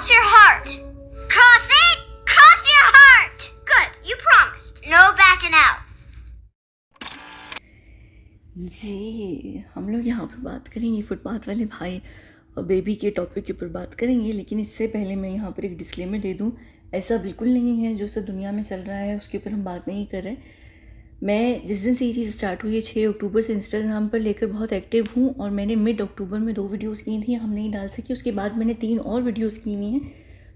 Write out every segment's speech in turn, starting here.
Cross your heart. Cross it. Cross your heart. Good. You promised. No backing out. जी, हम लोग यहाँ पर बात करेंगे फुटपाथ वाले भाई और बेबी के टॉपिक के ऊपर बात करेंगे, लेकिन इससे पहले मैं यहाँ पर एक डिस्क्लेमर दे दूँ। ऐसा बिल्कुल नहीं है जो सब दुनिया में चल रहा है उसके ऊपर हम बात नहीं कर रहे। मैं जिस दिन से ये चीज़ स्टार्ट हुई है 6 अक्टूबर से इंस्टाग्राम पर लेकर बहुत एक्टिव हूँ और मैंने मिड अक्टूबर में 2 वीडियोस की थी, हम नहीं डाल सके। उसके बाद मैंने 3 और वीडियोस की हुई हैं।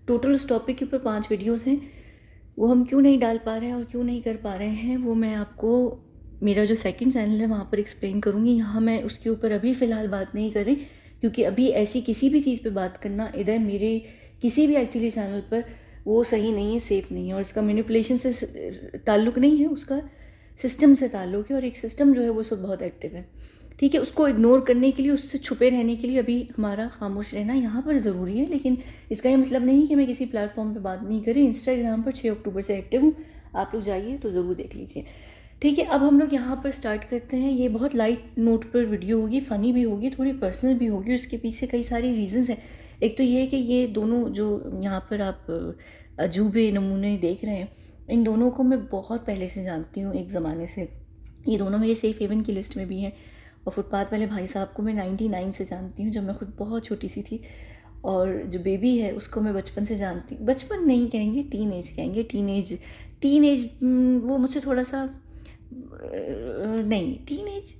टोटल उस टॉपिक के ऊपर 5 वीडियोस हैं। वो हम क्यों नहीं डाल पा रहे हैं और क्यों नहीं कर पा रहे हैं वो मैं आपको मेरा जो सेकंड चैनल है वहाँ पर एक्सप्लेन करूँगी। यहाँ मैं उसके ऊपर अभी फ़िलहाल बात नहीं कर रही, क्योंकि अभी ऐसी किसी भी चीज़ पे बात करना इधर मेरे किसी भी एक्चुअली चैनल पर वो सही नहीं है, सेफ़ नहीं है। और इसका मैनिपुलेशन से ताल्लुक़ नहीं है, उसका सिस्टम से ताल्लुक़ है। और एक सिस्टम जो है वो इस वक्त बहुत एक्टिव है, ठीक है। उसको इग्नोर करने के लिए, उससे छुपे रहने के लिए अभी हमारा खामोश रहना यहाँ पर ज़रूरी है। लेकिन इसका ये मतलब नहीं कि मैं किसी प्लेटफॉर्म पे बात नहीं करी। इंस्टाग्राम पर 6 अक्टूबर से एक्टिव हूँ, आप लोग जाइए तो ज़रूर देख लीजिए, ठीक है। अब हम लोग यहाँ पर स्टार्ट करते हैं। ये बहुत लाइट नोट पर वीडियो होगी, फ़नी भी होगी, थोड़ी पर्सनल भी होगी। उसके पीछे कई सारी रीज़न्स हैं। एक तो ये है कि ये दोनों जो यहाँ पर आप अजूबे नमूने देख रहे हैं, इन दोनों को मैं बहुत पहले से जानती हूँ, एक ज़माने से। ये दोनों मेरे सेफ हेवन की लिस्ट में भी हैं। और फुटपाथ वाले भाई साहब को मैं 99 से जानती हूँ, जब मैं खुद बहुत छोटी सी थी। और जो बेबी है उसको मैं बचपन से जानती हूँ। बचपन नहीं कहेंगे, टीन एज कहेंगे। टीन एज वो मुझे थोड़ा सा नहीं, टीन एज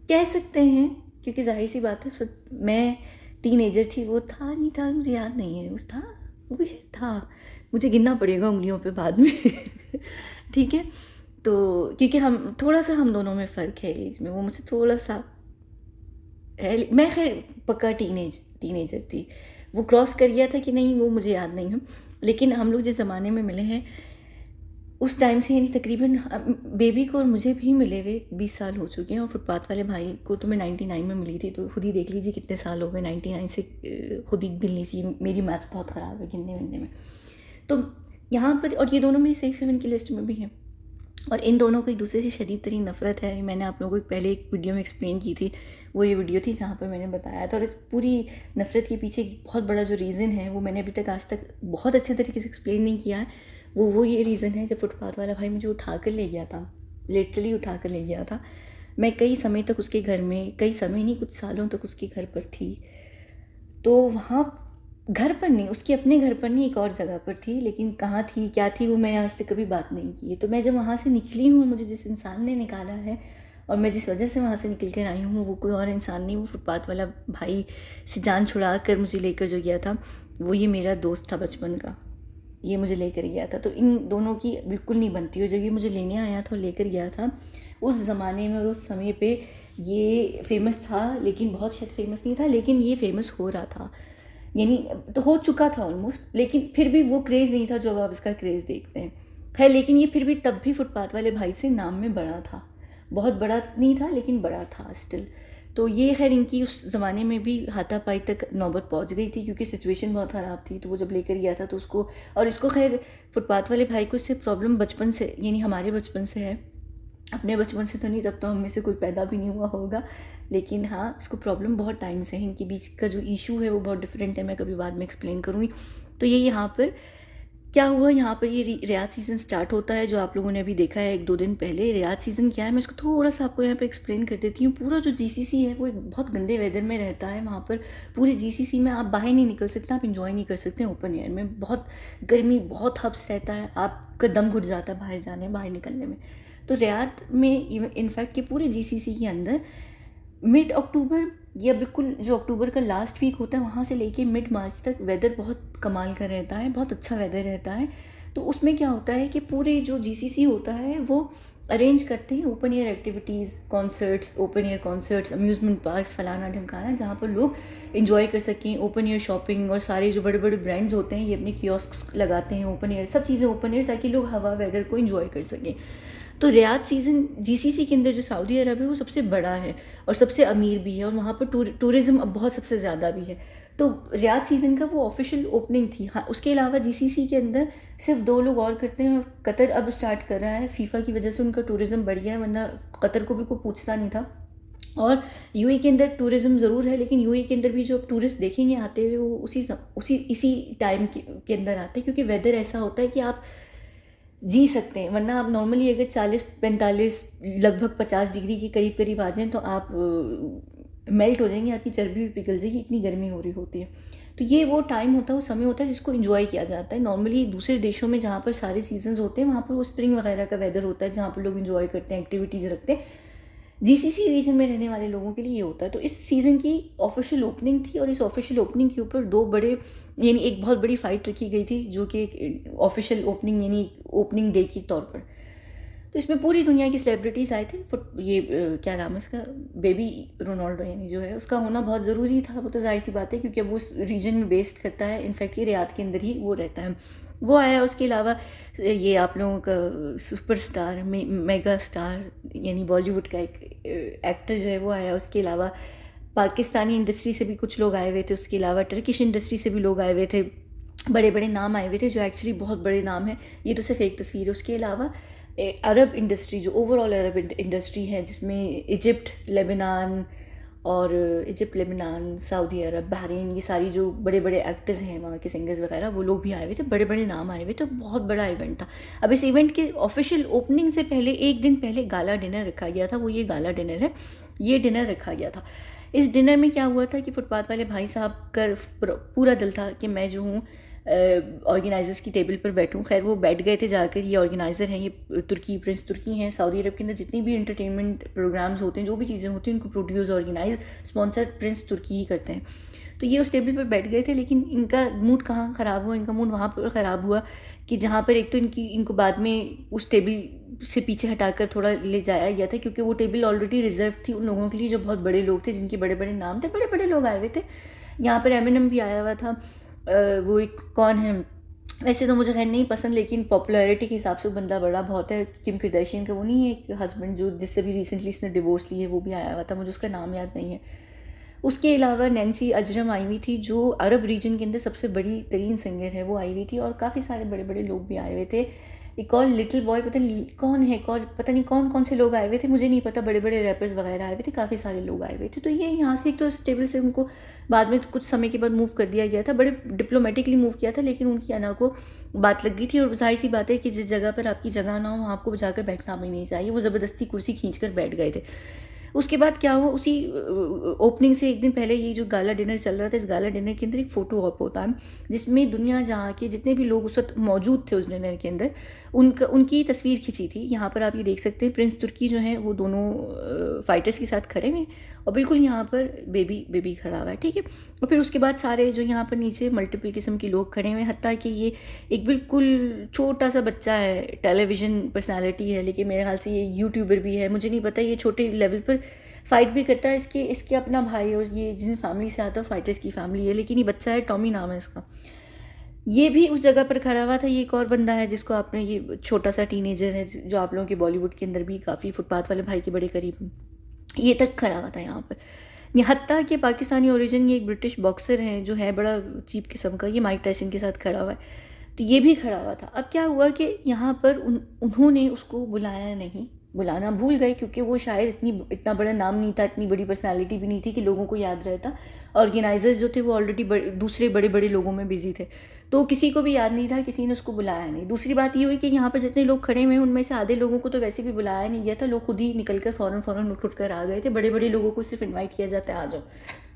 कह सकते हैं, क्योंकि जाहिर सी बात है मैं टीन एजर थी। वो था नहीं था मुझे याद नहीं है, उस था वो भी था, मुझे गिनना पड़ेगा उंगलियों पे बाद में ठीक है। तो क्योंकि हम दोनों में फ़र्क है एज में, वो मुझे थोड़ा सा है। मैं खैर पक्का टीनेजर थी। वो क्रॉस कर गया था कि नहीं वो मुझे याद नहीं है। लेकिन हम लोग जिस ज़माने में मिले हैं उस टाइम से, यानी तकरीबन बेबी को और मुझे भी मिले हुए 20 साल हो चुके हैं। और फुटपाथ वाले भाई को तो मैं 99 में मिली थी, तो खुद ही देख लीजिए कितने साल हो गए। 99 से खुद ही गिन लीजिए, मेरी मैथ बहुत ख़राब है गिनने विनने में। तो यहाँ पर, और ये दोनों मेरी सेफ हेवन की लिस्ट में भी हैं। और इन दोनों को एक दूसरे से शदीद तरीन नफ़रत है। मैंने आप लोगों को पहले एक वीडियो में एक्सप्लेन की थी, वो ये वीडियो थी जहाँ पर मैंने बताया था। और इस पूरी नफ़रत के पीछे एक बहुत बड़ा जो रीज़न है वो मैंने अभी तक आज तक बहुत अच्छे तरीके से एक्सप्लेन नहीं किया है। वो ये रीज़न है, जब फुटपाथ वाला भाई मुझे उठा कर ले गया था, लिटरली उठा कर ले गया था। मैं कई समय तक उसके घर में, कई समय नहीं कुछ सालों तक उसके घर पर थी। तो वहाँ घर पर नहीं, उसके अपने घर पर नहीं, एक और जगह पर थी। लेकिन कहाँ थी क्या थी वो मैंने आज तक कभी बात नहीं की है। तो मैं जब वहाँ से निकली हूँ, मुझे जिस इंसान ने निकाला है और मैं जिस वजह से वहाँ से निकल कर आई हूँ, वो कोई और इंसान नहीं, वो फुटपाथ वाला भाई से जान छुड़ा कर मुझे लेकर जो गया था, वो ये मेरा दोस्त था बचपन का, ये मुझे लेकर गया था। तो इन दोनों की बिल्कुल नहीं बनती। और जब ये मुझे लेने आया था और लेकर गया था, उस ज़माने में और उस समय पे ये फेमस था, लेकिन बहुत शायद फेमस नहीं था, लेकिन ये फेमस हो रहा था, यानी तो हो चुका था ऑलमोस्ट। लेकिन फिर भी वो क्रेज़ नहीं था जो अब आप इसका क्रेज़ देखते हैं है। लेकिन ये फिर भी तब भी फुटपाथ वाले भाई से नाम में बड़ा था, बहुत बड़ा नहीं था लेकिन बड़ा था स्टिल। तो ये खैर इनकी उस ज़माने में भी हाथापाई तक नौबत पहुंच गई थी, क्योंकि सिचुएशन बहुत ख़राब थी। तो वो जब लेकर गया था तो उसको, और इसको खैर फुटपाथ वाले भाई को इससे प्रॉब्लम बचपन से, यानी हमारे बचपन से है। अपने बचपन से तो नहीं, तब तो हम में से कोई पैदा भी नहीं हुआ होगा। लेकिन हाँ, इसको प्रॉब्लम बहुत टाइम से है। इनके बीच का जो इशू है वो बहुत डिफरेंट है, मैं कभी बाद में एक्सप्लेन करूँगी। तो ये यहाँ पर क्या हुआ, यहाँ पर ये रियाज सीज़न स्टार्ट होता है, जो आप लोगों ने अभी देखा है 1-2 दिन पहले। रियाज सीज़न क्या है, मैं इसको थोड़ा सा आपको यहाँ पे एक्सप्लेन कर देती हूँ। पूरा जो जीसीसी है वो एक बहुत गंदे वेदर में रहता है। वहाँ पर पूरे जीसीसी में आप बाहर नहीं निकल सकते, आप इंजॉय नहीं कर सकते ओपन एयर में। बहुत गर्मी, बहुत हब्स रहता है, आपका दम घुट जाता है बाहर निकलने में। तो रियाद में इनफैक्ट ये पूरे जीसीसी के अंदर मिड अक्टूबर या बिल्कुल जो अक्टूबर का लास्ट वीक होता है, वहाँ से लेके मिड मार्च तक वेदर बहुत कमाल का रहता है, बहुत अच्छा वेदर रहता है। तो उसमें क्या होता है कि पूरे जो जीसीसी होता है वो अरेंज करते हैं open air activities, concerts, open air concerts, amusement parks, फलाना ढमकाना, जहाँ पर लोग इन्जॉय कर सकें। ओपन एयर शॉपिंग, और सारे जो बड़े बड़े ब्रांड्स होते हैं ये अपने कियोस्क लगाते हैं ओपन एयर, सब चीज़ें ओपन एयर, ताकि लोग हवा वेदर को इन्जॉय कर सकें। तो रियाद सीज़न जीसीसी के अंदर जो सऊदी अरब है वो सबसे बड़ा है और सबसे अमीर भी है, और वहाँ पर टूरिज़्म अब बहुत सबसे ज़्यादा भी है। तो रियाद सीज़न का वो ऑफिशियल ओपनिंग थी। हाँ, उसके अलावा जीसीसी के अंदर सिर्फ 2 लोग और करते हैं, और कतर अब स्टार्ट कर रहा है। फीफा की वजह से उनका टूरिज़्म बढ़ गया है, वरना कतर को भी कोई पूछता नहीं था। और यूएई के अंदर टूरिज़्म ज़रूर है, लेकिन यूएई के अंदर भी जो टूरिस्ट देखेंगे आते हुए वो इसी टाइम के अंदर आते हैं, क्योंकि वेदर ऐसा होता है कि आप जी सकते हैं। वरना आप नॉर्मली अगर 40-45 लगभग 50 डिग्री के करीब करीब आ जाएँ तो आप मेल्ट हो जाएंगे, आपकी चर्बी भी पिघल जाएगी, इतनी गर्मी हो रही होती है। तो ये वो टाइम होता है, वो समय होता है जिसको इन्जॉय किया जाता है। नॉर्मली दूसरे देशों में जहाँ पर सारे सीजन्स होते हैं वहाँ पर वो स्प्रिंग वगैरह का वेदर होता है, जहाँ पर लोग इन्जॉय करते हैं, एक्टिविटीज़ रखते हैं। जीसीसी रीजन में रहने वाले लोगों के लिए ये होता है। तो इस सीज़न की ऑफिशियल ओपनिंग थी और इस ऑफिशियल ओपनिंग के ऊपर दो बड़े, यानी एक बहुत बड़ी फाइट रखी गई थी जो कि एक ऑफिशियल ओपनिंग यानी ओपनिंग डे के तौर पर। तो इसमें पूरी दुनिया की सेलिब्रिटीज़ आए थे। क्या नाम है इसका, बेबी रोनाल्डो यानी जो है उसका होना बहुत ज़रूरी था। वो तो जाहिर सी बात है क्योंकि अब वो उस रीजन में बेस्ड करता है, इनफैक्ट ये रियाद के अंदर ही वो रहता है, वो आया। उसके अलावा ये आप लोगों का सुपरस्टार मेगा स्टार यानी बॉलीवुड का एक एक्टर जो है वो आया। उसके अलावा पाकिस्तानी इंडस्ट्री से भी कुछ लोग आए हुए थे, उसके अलावा टर्किश इंडस्ट्री से भी लोग आए हुए थे, बड़े बड़े नाम आए हुए थे जो एक्चुअली बहुत बड़े नाम हैं। ये तो सिर्फ एक तस्वीर है। उसके अलावा अरब इंडस्ट्री, जो ओवरऑल अरब इंडस्ट्री है, जिसमें इजिप्ट, लेबनान सऊदी अरब, बहरीन, ये सारी जो बड़े बड़े एक्टर्स हैं वहाँ के सिंगर्स वगैरह, वो लोग भी आए हुए थे, बड़े बड़े नाम आए हुए थे। बहुत बड़ा इवेंट था। अब इस इवेंट के ऑफिशियल ओपनिंग से पहले एक दिन पहले गाला डिनर रखा गया था। वो ये गाला डिनर है, ये डिनर रखा गया था। इस डिनर में क्या हुआ था कि फुटपाथ वाले भाई साहब का पूरा दिल था कि मैं जो हूँ ऑर्गेनाइजर्स की टेबल पर बैठूं। खैर वो बैठ गए थे जाकर। ये ऑर्गेनाइज़र हैं, ये प्रिंस तुर्की हैं। सऊदी अरब के अंदर जितनी भी इंटरटेनमेंट प्रोग्राम्स होते हैं, जो भी चीज़ें होती हैं, उनको प्रोड्यूस, ऑर्गेनाइज, स्पॉन्सर प्रिंस तुर्की ही करते हैं। तो ये उस टेबल पर बैठ गए थे, लेकिन इनका मूड कहाँ ख़राब हुआ, इनका मूड वहाँ पर ख़राब हुआ कि जहाँ पर एक तो इनको बाद में उस टेबल से पीछे हटाकर थोड़ा ले जाया गया था, क्योंकि वो टेबल ऑलरेडी रिजर्व थी उन लोगों के लिए जो बहुत बड़े लोग थे, जिनके बड़े बड़े नाम थे, बड़े बड़े लोग आए हुए थे। यहाँ पर एमिनेम भी आया हुआ था। वो एक कौन है, वैसे तो मुझे खैर नहीं पसंद, लेकिन पॉपुलैरिटी के हिसाब से वो बंदा बड़ा बहुत है। किम कार्दाशियन का वो नहीं है एक हस्बैंड जो जिससे भी रिसेंटली इसने डिवोर्स ली है, वो भी आया हुआ था, मुझे उसका नाम याद नहीं है। उसके अलावा नैन्सी अजरम आई हुई थी, जो अरब रीजन के अंदर सबसे बड़ी तरीन सिंगर है, वो आई हुई थी। और काफ़ी सारे बड़े बड़े लोग भी आए हुए थे। एक और लिटिल बॉय, पता नहीं कौन है, एक और पता नहीं कौन कौन से लोग आए हुए थे, मुझे नहीं पता। बड़े बड़े रैपर्स वगैरह आए हुए थे, काफ़ी सारे लोग आए हुए थे। तो ये यहाँ से एक तो इस टेबल से उनको बाद में कुछ समय के बाद मूव कर दिया गया था, बड़े डिप्लोमेटिकली मूव किया था, लेकिन उनकी अना को बात लग गई थी। और जाहिर सी बात है कि जिस जगह पर आपकी जगह ना हो वहाँ आपको जाकर बैठना भी नहीं चाहिए। वो ज़बरदस्ती कुर्सी खींच कर बैठ गए थे। उसके बाद क्या हुआ, उसी ओपनिंग से एक दिन पहले ये जो गाला डिनर चल रहा था, इस गाला डिनर के अंदर एक फ़ोटो ऑप होता है, जिसमें दुनिया जहाँ के जितने भी लोग उस वक्त मौजूद थे उस डिनर के अंदर, उनकी तस्वीर खिंची थी। यहाँ पर आप ये देख सकते हैं, प्रिंस तुर्की जो हैं वो दोनों फाइटर्स के साथ खड़े हुए, और बिल्कुल यहाँ पर बेबी खड़ा हुआ है, ठीक है। और फिर उसके बाद सारे जो यहाँ पर नीचे मल्टीपल किस्म के लोग खड़े हुए हैं, हत्ता कि ये एक बिल्कुल छोटा सा बच्चा है, टेलीविज़न पर्सनालिटी है, लेकिन मेरे ख्याल से ये यूट्यूबर भी है, मुझे नहीं पता। ये छोटे लेवल पर फाइट भी करता है। इसके अपना भाई, और ये जिस फैमिली से आता है फाइटर्स की फैमिली है, लेकिन ये बच्चा है, टॉमी नाम है इसका, ये भी उस जगह पर खड़ा हुआ था। ये एक और बंदा है जिसको आपने, ये छोटा सा टीनेजर है जो आप लोगों के बॉलीवुड के अंदर भी काफ़ी फुटपाथ वाले भाई के बड़े करीब, ये तक खड़ा हुआ था यहाँ पर। ये हत्ता कि पाकिस्तानी ओरिजिन, ये एक ब्रिटिश बॉक्सर हैं जो है बड़ा चीप किस्म का, ये माइक टायसन के साथ खड़ा हुआ है, तो ये भी खड़ा हुआ था। अब क्या हुआ कि यहाँ पर उन्होंने उसको बुलाया नहीं, बुलाना भूल गए, क्योंकि वो शायद इतना बड़ा नाम नहीं था, इतनी बड़ी पर्सनालिटी भी नहीं थी कि लोगों को याद रहता। ऑर्गेनाइजर्स जो थे वो ऑलरेडी दूसरे बड़े बड़े लोगों में बिजी थे, तो किसी को भी याद नहीं था, किसी ने उसको बुलाया नहीं। दूसरी बात ये हुई कि यहाँ पर जितने लोग खड़े हुए हैं उनमें से आधे लोगों को तो वैसे भी बुलाया नहीं गया था, लोग खुद ही निकल कर फ़ौरन उठ कर आ गए थे। बड़े बड़े लोगों को सिर्फ इन्वाइट किया जाता है, आ जाओ।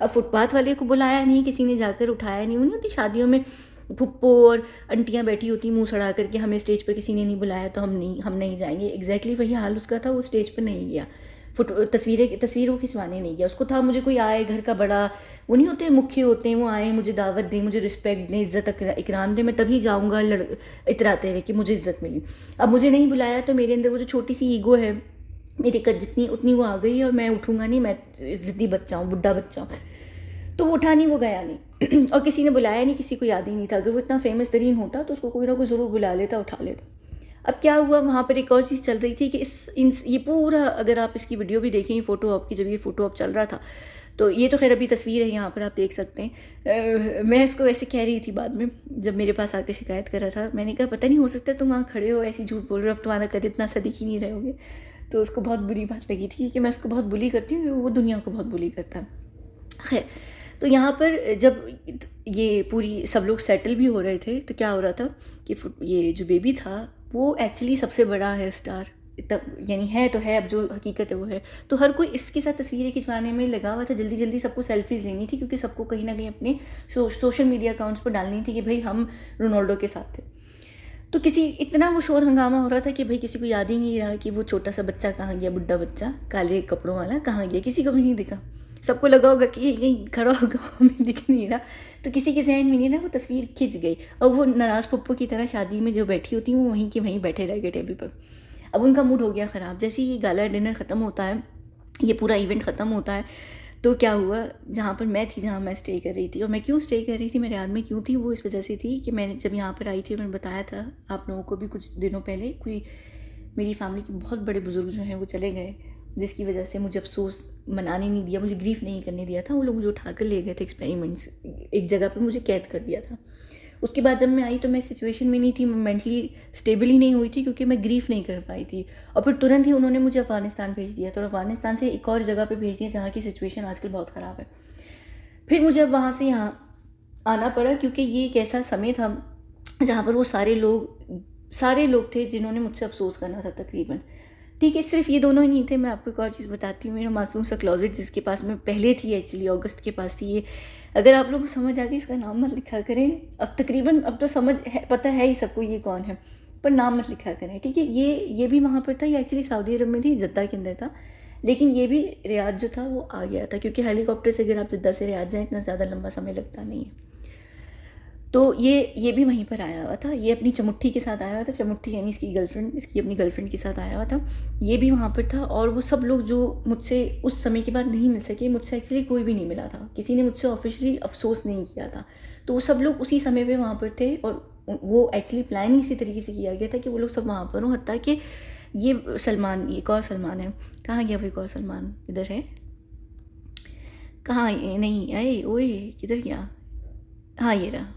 अब फुटपाथ वाले को बुलाया नहीं, किसी ने जाकर उठाया नहीं। उन्हें होती शादियों में फुप्पो और आंटियाँ बैठी होती मुंह सड़ा करके, हमें स्टेज पर किसी ने नहीं बुलाया तो हम नहीं जाएंगे। एग्जैक्टली वही हाल उसका था, वो स्टेज पर नहीं गया, तस्वीर वो खिंचवाने नहीं गया। उसको था मुझे कोई आए, घर का बड़ा, वो नहीं होते मुख्य होते हैं, वो आए, मुझे दावत दें, मुझे रिस्पेक्ट दें, इज़्ज़त इकराम दें, मैं तभी जाऊँगा इतराते हुए कि मुझे इज़्ज़त मिली। अब मुझे नहीं बुलाया तो मेरे अंदर वो जो छोटी सी ईगो है मेरी कद जितनी उतनी वो आ गई, और मैं उठूँगा नहीं, मैं ज़िद्दी बच्चा हूँ, बुढ़ा बच्चा हूँ, तो वो उठा नहीं, वो गया नहीं। और किसी ने बुलाया नहीं, किसी को याद ही नहीं था। अगर वो इतना फेमस तरीन होता तो उसको कोई ना कोई ज़रूर बुला लेता, उठा लेता। अब क्या हुआ, वहाँ पर एक और चीज़ चल रही थी कि ये पूरा, अगर आप इसकी वीडियो भी देखें, फ़ोटो ऑप की, जब ये फ़ोटो ऑप चल रहा था, तो ये तो खैर अभी तस्वीर है यहाँ पर आप देख सकते हैं। मैं इसको वैसे कह रही थी बाद में, जब मेरे पास आकर शिकायत कर रहा था, मैंने कहा पता नहीं, हो सकता है तुम वहाँ खड़े हो ऐसी झूठ बोल रहे हो, अब तुम्हारा कद इतना सा दिख ही नहीं रहे होगे। तो उसको बहुत बुरी बात लगी थी कि मैं उसको बहुत बुली करती हूँ, वो दुनिया को बहुत बुली करता है। खैर, तो यहाँ पर जब ये पूरी सब लोग सेटल भी हो रहे थे तो क्या हो रहा था कि ये जो बेबी था वो एक्चुअली सबसे बड़ा है स्टार, तब यानी है तो है, अब जो हकीकत है वो है। तो हर कोई इसके साथ तस्वीरें खिंचवाने में लगा हुआ था, जल्दी जल्दी सबको सेल्फीज लेनी थी, क्योंकि सबको कहीं ना कहीं अपने सोशल मीडिया अकाउंट्स पर डालनी थी कि भाई हम रोनाल्डो के साथ थे। तो किसी इतना वो शोर हंगामा हो रहा था कि भाई किसी को याद ही नहीं रहा कि वो छोटा सा बच्चा कहाँ गया, बुढ़ा बच्चा काले कपड़ों वाला कहाँ गया, किसी को भी नहीं दिखा। सबको लगा होगा कि यहीं खड़ा होगा, हमें दिख नहीं रहा। तो किसी के जहन में नहीं ना वो तस्वीर खिंच गई, और वो नाराज़ पप्पू की तरह शादी में जो बैठी होती वो वहीं के वहीं बैठे रह गए टेबल पर। अब उनका मूड हो गया ख़राब। जैसे ही ये गाला डिनर ख़त्म होता है, ये पूरा इवेंट ख़त्म होता है, तो क्या हुआ, जहाँ पर मैं थी, जहाँ मैं स्टे कर रही थी, और मैं क्यों स्टे कर रही थी, मेरे याद में क्यों थी, वो इस वजह से थी कि मैंने जब यहाँ पर आई थी, मैंने बताया था आप लोगों को भी कुछ दिनों पहले, कोई मेरी फैमिली के बहुत बड़े बुजुर्ग जो हैं वो चले गए, जिसकी वजह से मुझे अफसोस मनाने नहीं दिया, मुझे ग्रीफ नहीं करने दिया था। वो लोग मुझे उठा कर ले गए थे एक्सपेरिमेंट्स, एक जगह पर मुझे कैद कर दिया था। उसके बाद जब मैं आई तो मैं सिचुएशन में नहीं थी, मैं मेंटली स्टेबल ही नहीं हुई थी, क्योंकि मैं ग्रीफ नहीं कर पाई थी। और फिर तुरंत ही उन्होंने मुझे अफ़गानिस्तान भेज दिया, तो अफ़गानिस्तान से एक और जगह पे भेज दिया जहाँ की सिचुएशन आजकल बहुत ख़राब है। फिर मुझे अब वहाँ से यहाँ आना पड़ा, क्योंकि ये एक ऐसा समय था जहाँ पर वो सारे लोग थे जिन्होंने मुझसे अफसोस करना था तकरीबन। ठीक है, सिर्फ ये दोनों ही नहीं थे। मैं आपको एक और चीज़ बताती हूँ। मेरा मासूम सा क्लोजेट जिसके पास मैं पहले थी, एक्चुअली अगस्त के पास थी, ये अगर आप लोगों को समझ आ गई इसका नाम मत लिखा करें। अब तकरीबन अब तो समझ है, पता है ही सबको ये कौन है, पर नाम मत लिखा करें, ठीक है। ये भी वहाँ पर था, ये एक्चुअली सऊदी अरब में थी, जद्दा के अंदर था, लेकिन ये भी रियाद जो था वो आ गया था, क्योंकि हेलीकॉप्टर से अगर आप जद्दा से रियाद जाएँ इतना ज़्यादा लंबा समय लगता नहीं है। तो ये भी वहीं पर आया हुआ था, ये अपनी चमुट्ठी के साथ आया हुआ था। चमुट्ठी यानी इसकी गर्लफ्रेंड, इसकी अपनी गर्लफ्रेंड के साथ आया हुआ था, ये भी वहाँ पर था। और वो सब लोग जो मुझसे उस समय के बाद नहीं मिल सके, मुझसे एक्चुअली कोई भी नहीं मिला था, किसी ने मुझसे ऑफिशियली अफसोस नहीं किया था, तो वो सब लोग उसी समय पे वहाँ पर थे। और वो एक्चुअली प्लान इसी तरीके से किया गया था कि वो लोग सब वहाँ पर हों। हत्ता कि ये सलमान, एक और सलमान है, कहाँ गया वो एक और सलमान, इधर है, कहाँ, नहीं आए, ओए किधर गया, हाँ ये रहा।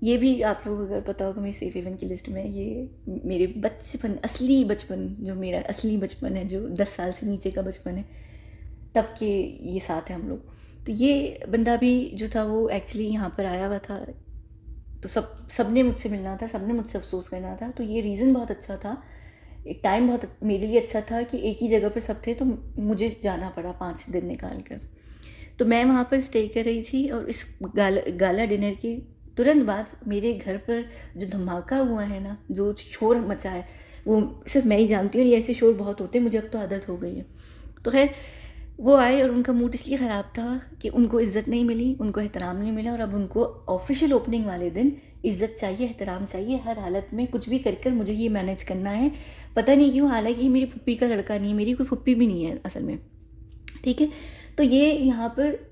ये भी आप लोगों को अगर पता होगा मेरी सेफ हेवन की लिस्ट में, ये मेरे बचपन, असली बचपन, जो मेरा असली बचपन है, जो 10 साल से नीचे का बचपन है, तब के ये साथ हैं हम लोग। तो ये बंदा भी जो था वो एक्चुअली यहाँ पर आया हुआ था, तो सब ने मुझसे मिलना था, सब ने मुझसे अफसोस करना था। तो ये रीज़न बहुत अच्छा था, एक टाइम बहुत मेरे लिए अच्छा था कि एक ही जगह पर सब थे, तो मुझे जाना पड़ा 5 दिन निकाल कर। तो मैं वहाँ पर स्टे कर रही थी, और इस गाला डिनर के तुरंत बाद मेरे घर पर जो धमाका हुआ है ना, जो शोर मचा है, वो सिर्फ मैं ही जानती हूँ। ये ऐसे शोर बहुत होते हैं, मुझे अब तो आदत हो गई है। तो खैर वो आए, और उनका मूड इसलिए ख़राब था कि उनको इज़्ज़त नहीं मिली, उनको एहतराम नहीं मिला, और अब उनको ऑफिशियल ओपनिंग वाले दिन इज़्ज़त चाहिए, एहतराम चाहिए, हर हालत में कुछ भी कर मुझे ये मैनेज करना है। पता नहीं क्यों, हालांकि ये मेरी फुप्पी का लड़का नहीं है, मेरी कोई फुप्पी भी नहीं है असल में, ठीक है। तो ये यहाँ पर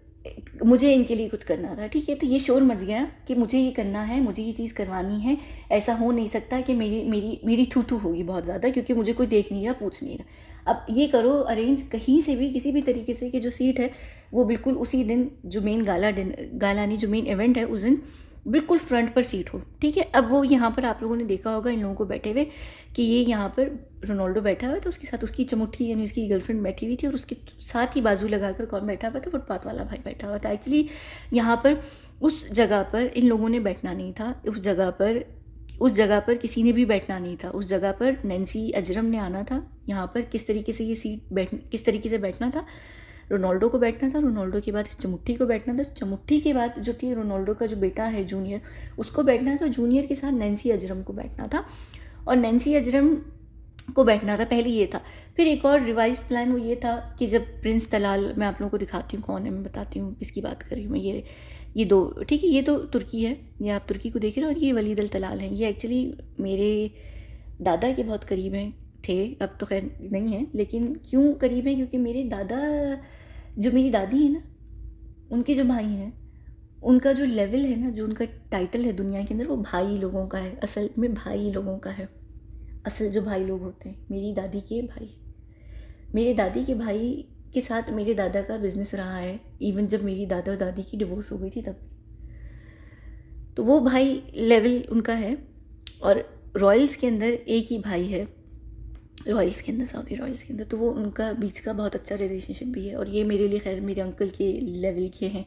मुझे इनके लिए कुछ करना था, ठीक है। तो ये शोर मच गया कि मुझे ये करना है, मुझे ये चीज़ करवानी है। ऐसा हो नहीं सकता कि मेरी थू होगी बहुत ज़्यादा, क्योंकि मुझे कोई देख नहीं रहा, पूछ नहीं रहा। अब ये करो अरेंज कहीं से भी, किसी भी तरीके से, कि जो सीट है वो बिल्कुल उसी दिन जो मेन गाला नहीं, जो मेन इवेंट है उस दिन बिल्कुल फ्रंट पर सीट हो, ठीक है। अब वो यहाँ पर आप लोगों ने देखा होगा इन लोगों को बैठे हुए कि ये यहाँ पर रोनाल्डो बैठा हुआ है, तो उसके साथ उसकी चमुट्ठी यानी उसकी गर्लफ्रेंड बैठी हुई थी, और उसके साथ ही बाजू लगाकर कौन बैठा हुआ था, फुटपाथ वाला भाई बैठा हुआ था। एक्चुअली यहाँ पर उस जगह पर इन लोगों ने बैठना नहीं था, उस जगह पर किसी ने भी बैठना नहीं था। उस जगह पर नैन्सी अजरम ने आना था। यहाँ पर किस तरीके से ये सीट किस तरीके से बैठना था, रोनाल्डो को बैठना था, रोनाल्डो के बाद चमुट्ठी को बैठना था, चमुट्ठी के बाद जो थी रोनाल्डो का जो बेटा है जूनियर, उसको बैठना था, जूनियर के साथ नैन्सी अजरम को बैठना था, और नैन्सी अजरम को बैठना था, पहले ये था। फिर एक और रिवाइज प्लान वो ये था कि जब प्रिंस तलाल, मैं आप लोगों को दिखाती हूँ कौन है, मैं बताती हूँ किसकी बात कर रही हूँ मैं, ये दो, ठीक है, ये तो तुर्की है, ये आप तुर्की को देख रहे हो, और ये वलीद अल तलाल है। ये एक्चुअली मेरे दादा के बहुत करीब हैं, थे, अब तो खैर नहीं है, लेकिन क्यों करीब हैं, क्योंकि मेरे दादा, जो मेरी दादी है ना, उनके जो भाई हैं, उनका जो लेवल है ना, जो उनका टाइटल है दुनिया के अंदर, वो भाई लोगों का है, असल में भाई लोगों का है। असल जो भाई लोग होते हैं, मेरी दादी के भाई, मेरे दादी के भाई के साथ मेरे दादा का बिजनेस रहा है, इवन जब मेरी दादा और दादी की डिवोर्स हो गई थी तब। तो वो भाई लेवल उनका है। और रॉयल्स के अंदर एक ही भाई है, रॉयल्स के अंदर, सऊदी रॉयल्स के अंदर। तो वो उनका बीच का बहुत अच्छा रिलेशनशिप भी है, और ये मेरे लिए खैर मेरे अंकल के लेवल के हैं,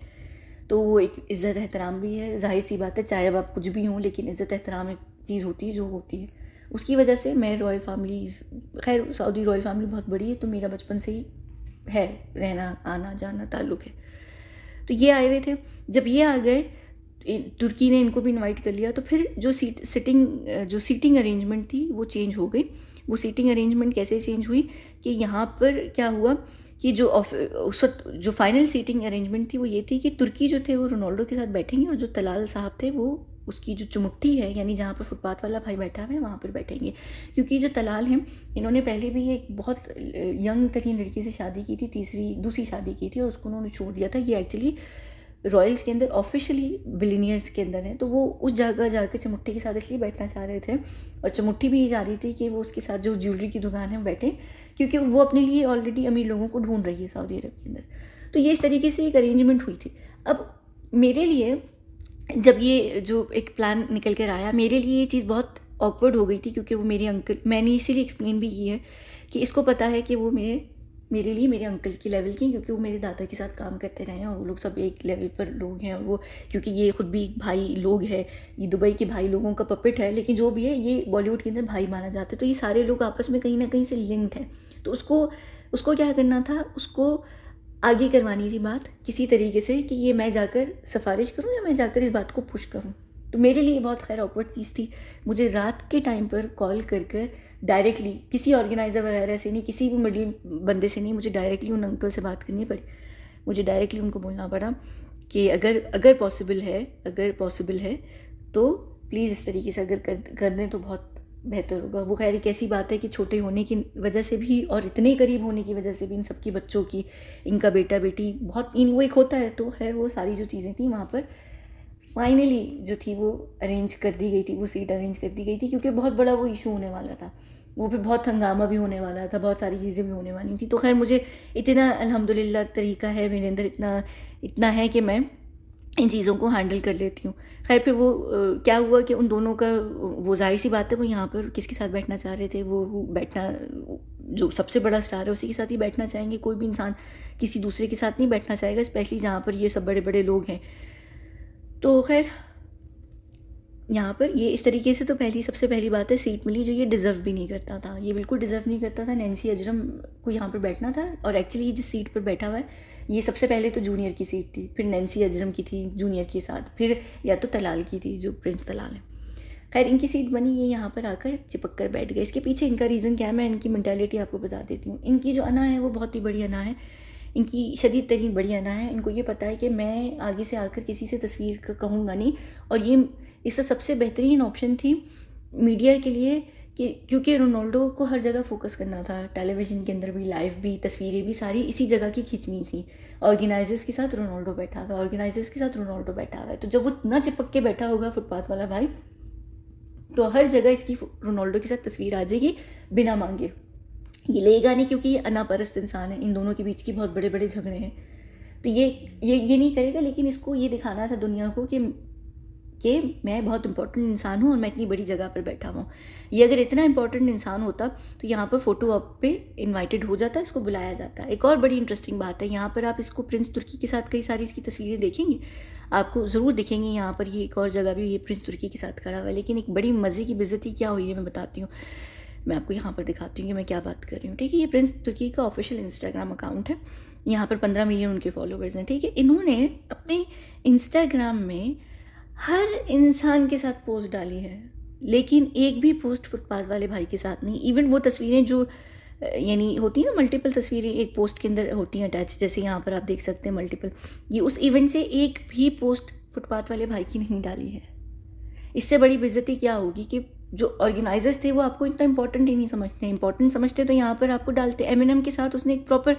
तो वो एक इज़्ज़त एहतराम भी है। जाहिर सी बात है, चाहे अब आप कुछ भी हों, लेकिन इज़्ज़त एहतराम एक चीज़ होती है जो होती है। उसकी वजह से मैं रॉयल फैमिलीज़, खैर सऊदी रॉयल फैमिली बहुत बड़ी है, तो मेरा बचपन से ही है रहना, आना जाना, ताल्लुक़ है। तो ये आए हुए थे, जब ये आ गए, तुर्की ने इनको भी इनवाइट कर लिया, तो फिर जो सीटिंग अरेंजमेंट थी वो चेंज हो गई। वो सीटिंग अरेंजमेंट कैसे चेंज हुई कि यहाँ पर क्या हुआ कि उस वक्त जो फाइनल सीटिंग अरेंजमेंट थी वो ये थी कि तुर्की जो थे वो रोनाल्डो के साथ बैठेंगे, और जो तलाल साहब थे वो उसकी जो चुमुट्टी है, यानी जहाँ पर फुटपाथ वाला भाई बैठा हुआ है वहाँ पर बैठेंगे। क्योंकि जो तलाल हैं, इन्होंने पहले भी एक बहुत यंग तरीन लड़की से शादी की थी, दूसरी शादी की थी, और उसको उन्होंने छोड़ दिया था। ये एक्चुअली रॉयल्स के अंदर ऑफिशियली बिलीनियर्स के अंदर है, तो वो उस जगह जाकर चमुट्टी के साथ इसलिए बैठना चाह रहे थे, और चमुट्टी भी ये चाह रही थी कि वो उसके साथ जो ज्वेलरी की दुकान है वो बैठे, क्योंकि वो अपने लिए ऑलरेडी अमीर लोगों को ढूंढ रही है सऊदी अरब के अंदर। तो ये इस तरीके से एक अरेंजमेंट हुई थी। अब मेरे लिए जब ये जो एक प्लान निकल कर आया, मेरे लिए ये चीज़ बहुत ऑकवर्ड हो गई थी, क्योंकि वो मेरे अंकल, मैंने इसीलिए एक्सप्लेन भी की है कि इसको पता है कि वो मेरे लिए मेरे अंकल की लेवल की, क्योंकि वो मेरे दादा के साथ काम करते रहे हैं, और वो लोग सब एक लेवल पर लोग हैं। और वो, क्योंकि ये खुद भी भाई लोग हैं, ये दुबई के भाई लोगों का पपेट है, लेकिन जो भी है ये बॉलीवुड के अंदर भाई माना जाता है। तो ये सारे लोग आपस में कहीं ना कहीं से लिंक्ड हैं। तो उसको क्या करना था, उसको आगे करवानी थी बात किसी तरीके से, कि ये मैं जाकर सिफारिश करूँ या मैं जाकर इस बात को पुश करूँ। तो मेरे लिए बहुत खैर ऑकवर्ड चीज़ थी। मुझे रात के टाइम पर कॉल कर डायरेक्टली, किसी ऑर्गेनाइज़र वगैरह से नहीं, किसी भी मिडिल बंदे से नहीं, मुझे डायरेक्टली उन अंकल से बात करनी पड़ी। मुझे डायरेक्टली उनको बोलना पड़ा कि अगर पॉसिबल है तो प्लीज़ इस तरीके से अगर कर दें तो बहुत बेहतर होगा। वो खैर एक ऐसी बात है कि छोटे होने की वजह से भी और इतने करीब होने की वजह से भी इन सबकी बच्चों की, इनका बेटा बेटी बहुत वो एक होता है। तो खैर वो सारी जो चीज़ें थी वहाँ पर फाइनली जो थी वो अरेंज कर दी गई थी, वो सीट अरेंज कर दी गई थी, क्योंकि बहुत बड़ा वो इशू होने वाला था। वो फिर बहुत हंगामा भी होने वाला था, बहुत सारी चीज़ें भी होने वाली थी। तो खैर मुझे इतना अल्हम्दुलिल्लाह तरीका है मेरे अंदर, इतना है कि मैं इन चीज़ों को हैंडल कर लेती हूँ। खैर फिर वो क्या हुआ कि उन दोनों का, वो जाहिर सी बात है वो यहाँ पर किसके साथ बैठना चाह रहे थे, वो बैठना, जो सबसे बड़ा स्टार है उसी के साथ ही बैठना चाहेंगे। कोई भी इंसान किसी दूसरे के साथ नहीं बैठना चाहेगा, स्पेशली जहाँ पर ये सब बड़े बड़े लोग हैं। तो खैर यहाँ पर ये इस तरीके से, तो सबसे पहली बात है सीट मिली जो ये डिज़र्व भी नहीं करता था, ये बिल्कुल डिज़र्व नहीं करता था। नैन्सी अजरम को यहाँ पर बैठना था, और एक्चुअली जिस सीट पर बैठा हुआ है ये सबसे पहले तो जूनियर की सीट थी, फिर नैन्सी अजरम की थी जूनियर के साथ, फिर या तो तलाल की थी, जो प्रिंस तलाल है। खैर इनकी सीट बनी, ये यहाँ पर आकर चिपक कर बैठ गए। इसके पीछे इनका रीज़न क्या है, मैं इनकी मेंटालिटी आपको बता देती हूँ। इनकी जो अना है वो बहुत ही बड़ी अना है, इनकी शदीद तरीन बड़ी अना है। इनको ये पता है कि मैं आगे से आकर किसी से तस्वीर का कहूँगा नहीं, और ये इसका सबसे बेहतरीन ऑप्शन थी मीडिया के लिए, कि क्योंकि रोनाल्डो को हर जगह फोकस करना था, टेलीविज़न के अंदर भी, लाइव भी, तस्वीरें भी सारी इसी जगह की खींचनी थी। ऑर्गेनाइजर्स के साथ रोनाल्डो बैठा हुआ है, तो जब वो इतना चिपक के बैठा होगा फुटपाथ वाला भाई, तो हर जगह इसकी रोनाल्डो के साथ तस्वीर आ जाएगी बिना मांगे। ये लेगा नहीं, क्योंकि ये अनापरस्त इंसान है, इन दोनों के बीच की बहुत बड़े बड़े झगड़े हैं, तो ये नहीं करेगा। लेकिन इसको ये दिखाना था दुनिया को कि मैं बहुत इंपॉर्टेंट इंसान हूँ और मैं इतनी बड़ी जगह पर बैठा हूँ। ये अगर इतना इंपॉर्टेंट इंसान होता तो यहाँ पर फ़ोटो ऑप पे इनवाइटेड हो जाता, इसको बुलाया जाता। एक और बड़ी इंटरेस्टिंग बात है, यहाँ पर आप इसको प्रिंस तुर्की के साथ कई सारी इसकी तस्वीरें देखेंगे, आपको ज़रूर दिखेंगे। यहाँ पर ये एक और जगह भी ये प्रिंस तुर्की के साथ खड़ा हुआ है। लेकिन एक बड़ी मज़े की बेइज्जती क्या हुई है मैं बताती हूँ, मैं आपको यहाँ पर दिखाती हूँ कि मैं क्या बात कर रही हूँ। ठीक है, ये प्रिंस तुर्की का ऑफिशियल इंस्टाग्राम अकाउंट है, यहाँ पर 15 मिलियन उनके फॉलोवर्स हैं। ठीक है, इन्होंने अपने इंस्टाग्राम में हर इंसान के साथ पोस्ट डाली है, लेकिन एक भी पोस्ट फुटपाथ वाले भाई के साथ नहीं। इवन वो तस्वीरें जो यानी होती है ना, मल्टीपल तस्वीरें एक पोस्ट के अंदर होती हैं अटैच, जैसे यहाँ पर आप देख सकते हैं मल्टीपल, ये उस इवेंट से एक भी पोस्ट फुटपाथ वाले भाई की नहीं डाली है। इससे बड़ी बेइज्जती क्या होगी कि जो ऑर्गेनाइजर्स थे वो आपको इतना इंपॉर्टेंट ही नहीं समझते। इंपॉर्टेंट समझते तो यहाँ पर आपको डालते। एमिनेम के साथ उसने एक प्रॉपर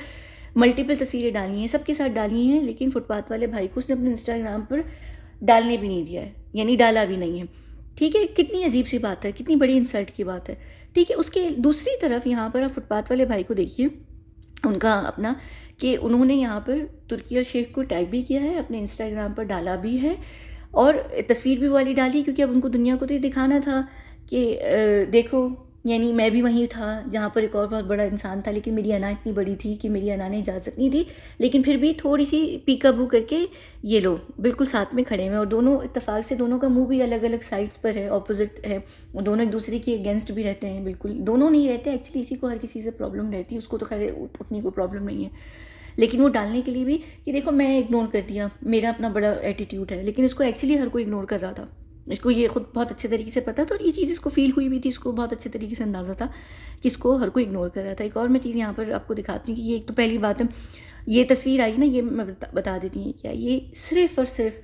मल्टीपल तस्वीरें डाली हैं, सबके साथ डाली हैं, लेकिन फुटपाथ वाले भाई को उसने अपने इंस्टाग्राम पर डालने भी नहीं दिया है, यानी डाला भी नहीं है। ठीक है, कितनी अजीब सी बात है, कितनी बड़ी इंसल्ट की बात है। ठीक है, उसके दूसरी तरफ यहाँ पर आप फुटपाथ वाले भाई को देखिए, उनका अपना, कि उन्होंने यहाँ पर तुर्की और शेख को टैग भी किया है, अपने इंस्टाग्राम पर डाला भी है, और तस्वीर भी वाली डाली, क्योंकि अब उनको दुनिया को तो ये दिखाना था कि देखो यानी मैं भी वहीं था जहाँ पर एक और बहुत बड़ा इंसान था, लेकिन मेरी अना इतनी बड़ी थी कि मेरी अना ने इजाज़त नहीं दी, लेकिन फिर भी थोड़ी सी पीकाबू करके ये लोग बिल्कुल साथ में खड़े हैं, और दोनों इत्तेफाक से दोनों का मुंह भी अलग अलग साइड्स पर है, ऑपोजिट है, और दोनों एक दूसरे के अगेंस्ट भी रहते हैं। बिल्कुल दोनों नहीं रहते एक्चुअली, इसी को हर किसी से प्रॉब्लम रहती है, उसको तो खैर उतनी कोई प्रॉब्लम नहीं है, लेकिन वो डालने के लिए भी कि देखो मैं इग्नोर कर दिया, मेरा अपना बड़ा एटीट्यूड है, लेकिन इसको एक्चुअली हर कोई इग्नोर कर रहा था। इसको ये खुद बहुत अच्छे तरीके से पता था, और ये चीज़ इसको फील हुई भी थी, इसको बहुत अच्छे तरीके से अंदाज़ा था कि इसको हर कोई इग्नोर कर रहा था। एक और मैं चीज़ यहाँ पर आपको दिखाती हूँ कि ये एक तो पहली बात है, ये तस्वीर आई ना, ये मैं बता देती हूँ क्या, ये सिर्फ और सिर्फ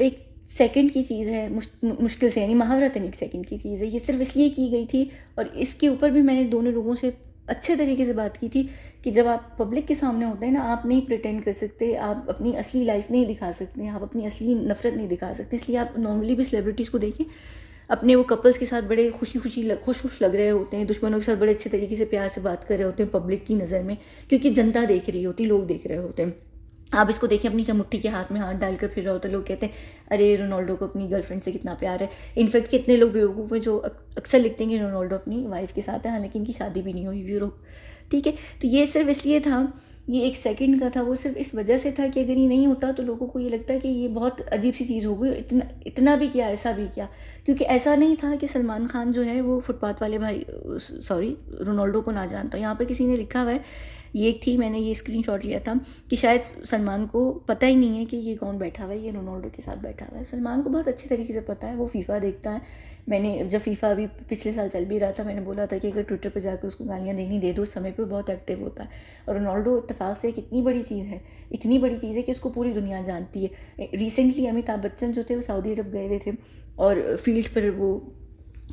एक सेकंड की चीज़ है, मुश्किल से, यानी महावरतन एक सेकंड की चीज़ है। ये सिर्फ इसलिए की गई थी, और इसके ऊपर भी मैंने दोनों लोगों से अच्छे तरीके से बात की थी कि जब आप पब्लिक के सामने होते हैं ना, आप नहीं प्रिटेंड कर सकते, आप अपनी असली लाइफ नहीं दिखा सकते, आप अपनी असली नफ़रत नहीं दिखा सकते। इसलिए आप नॉर्मली भी सेलिब्रिटीज़ को देखें, अपने वो कपल्स के साथ बड़े खुश लग रहे होते हैं, दुश्मनों के साथ बड़े अच्छे तरीके से प्यार से बात कर रहे होते हैं पब्लिक की नज़र में, क्योंकि जनता देख रही होती, लोग देख रहे होते हैं। आप इसको देखिए, अपनी मुट्ठी के हाथ में हाथ डालकर फिर रहा होता है, लोग कहते हैं अरे रोनाल्डो को अपनी गर्लफ्रेंड से कितना प्यार है। इनफैक्ट कितने लोग बेवकूफ़ हैं जो अक्सर लिखते हैं कि रोनाल्डो अपनी वाइफ के साथ है, हालांकि इनकी शादी भी नहीं हुई हुई। ठीक है, तो ये सिर्फ इसलिए था, ये एक सेकंड का था, वो सिर्फ इस वजह से था कि अगर ये नहीं होता तो लोगों को ये लगता है कि ये बहुत अजीब सी चीज़ हो गई, इतना भी किया, ऐसा भी किया। क्योंकि ऐसा नहीं था कि सलमान खान जो है वो फुटपाथ वाले भाई, सॉरी, रोनाल्डो को ना जानता। यहाँ पर किसी ने लिखा हुआ है, ये एक थी, मैंने ये स्क्रीनशॉट लिया था, कि शायद सलमान को पता ही नहीं है कि ये कौन बैठा हुआ है, ये रोनाल्डो के साथ बैठा हुआ है। सलमान को बहुत अच्छे तरीके से पता है, वो फीफा देखता है। मैंने जब फीफा अभी पिछले साल चल भी रहा था, मैंने बोला था कि अगर ट्विटर पर जाकर उसको गालियाँ देनी दे दो, उस समय पर बहुत एक्टिव होता है। और रोनाल्डो इत्तेफाक से एक इतनी बड़ी चीज़ है, इतनी बड़ी चीज़ है कि उसको पूरी दुनिया जानती है। रिसेंटली अमिताभ बच्चन जो थे वो सऊदी अरब गए हुए थे, और फील्ड पर वो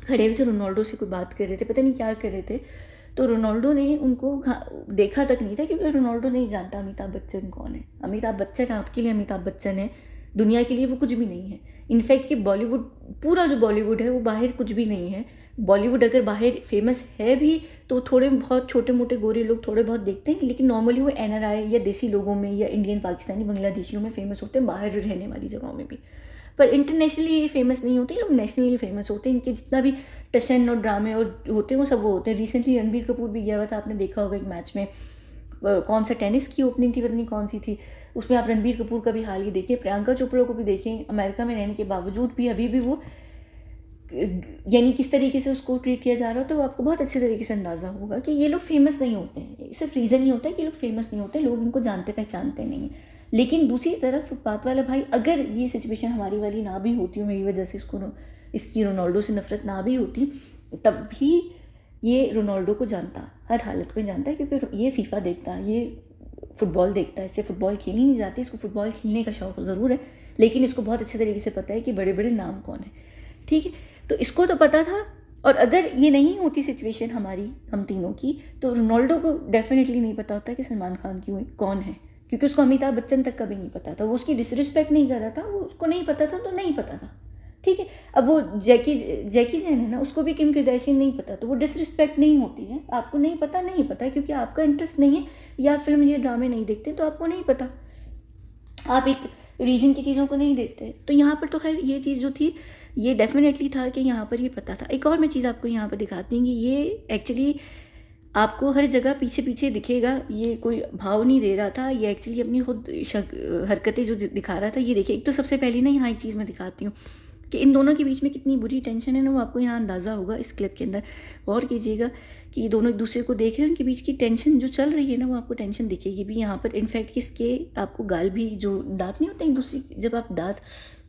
खड़े हुए थे, रोनाल्डो से कोई बात कर रहे थे, पता नहीं क्या कर रहे थे, तो रोनाल्डो ने उनको देखा तक नहीं था, क्योंकि रोनाल्डो नहीं जानता अमिताभ बच्चन कौन है। अमिताभ बच्चन आपके लिए अमिताभ बच्चन है, दुनिया के लिए वो कुछ भी नहीं है। इनफैक्ट कि बॉलीवुड, पूरा जो बॉलीवुड है वो बाहर कुछ भी नहीं है। बॉलीवुड अगर बाहर फेमस है भी तो थोड़े बहुत छोटे मोटे गोरे लोग थोड़े बहुत देखते हैं, लेकिन नॉर्मली वो NRI या देसी लोगों में या इंडियन, पाकिस्तानी, बांग्लादेशियों में फेमस होते हैं, बाहर रहने वाली जगहों में भी। पर इंटरनेशनली फेमस नहीं होते लोग, नेशनली फेमस होते हैं। इनके जितना भी टशन और ड्रामे और होते हैं वो सब वो होते हैं। रिसेंटली रणबीर कपूर भी गया हुआ था, आपने देखा होगा एक मैच में, कौन सा टेनिस की ओपनिंग थी, पता नहीं कौन सी थी, उसमें आप रणबीर कपूर का भी हाल ही देखिए, प्रियंका चोपड़ा को भी देखें, अमेरिका में रहने के बावजूद भी अभी भी वो, यानी किस तरीके से उसको ट्रीट किया जा रहा हो, तो आपको बहुत अच्छे तरीके से अंदाज़ा होगा कि ये लोग फेमस नहीं होते हैं। सिर्फ रीज़न ही होता है कि लोग फेमस नहीं होते, लोग इनको जानते पहचानते नहीं हैं। लेकिन दूसरी तरफ फुटपाथ वाला भाई, अगर ये सिचुएशन हमारी वाली ना भी होती हो, मेरी वजह से इसकी रोनाल्डो से नफरत ना भी होती, तब भी ये रोनाल्डो को जानता, हर हालत में जानता है, क्योंकि ये फीफा देखता है, ये फुटबॉल देखता है। इससे फुटबॉल खेली नहीं जाती, इसको फुटबॉल खेलने का शौक ज़रूर है, लेकिन इसको बहुत अच्छे तरीके से पता है कि बड़े बड़े नाम कौन है। ठीक है, तो इसको तो पता था। और अगर ये नहीं होती सिचुएशन हमारी, हम तीनों की, तो रोनाल्डो को डेफिनेटली नहीं पता होता कि सलमान खान कौन है, क्योंकि उसको अमिताभ बच्चन तक कभी नहीं पता था। वो उसकी डिसरिस्पेक्ट नहीं कर रहा था, वो उसको नहीं पता था तो नहीं पता था। ठीक है, अब वो जैकी जैन है ना, उसको भी किम कार्दाशियन नहीं पता, तो वो डिसरिस्पेक्ट नहीं होती है। आपको नहीं पता क्योंकि आपका इंटरेस्ट नहीं है, या फिल्म या ड्रामे नहीं देखते, तो आपको नहीं पता, आप एक रीजन की चीज़ों को नहीं देखते। तो यहाँ पर तो खैर ये चीज़ जो थी, ये डेफिनेटली था कि यहाँ पर ये पता था। एक और मैं चीज़ आपको यहाँ पर दिखाती हूँ कि ये एक्चुअली आपको हर जगह पीछे पीछे दिखेगा, ये कोई भाव नहीं दे रहा था, ये एक्चुअली अपनी खुद हरकतें जो दिखा रहा था। ये देखिए, एक तो सबसे पहले ना यहाँ एक चीज़ मैं दिखाती हूँ कि इन दोनों के बीच में कितनी बुरी टेंशन है ना, वो आपको यहाँ अंदाज़ा होगा इस क्लिप के अंदर। गौर कीजिएगा कि ये दोनों एक दूसरे को देख रहे हैं, उनके बीच की टेंशन जो चल रही है ना, वो आपको टेंशन दिखेगी भी यहाँ पर। इनफैक्ट किसके आपको गाल भी, जो दांत नहीं होते एक दूसरे, जब आप दांत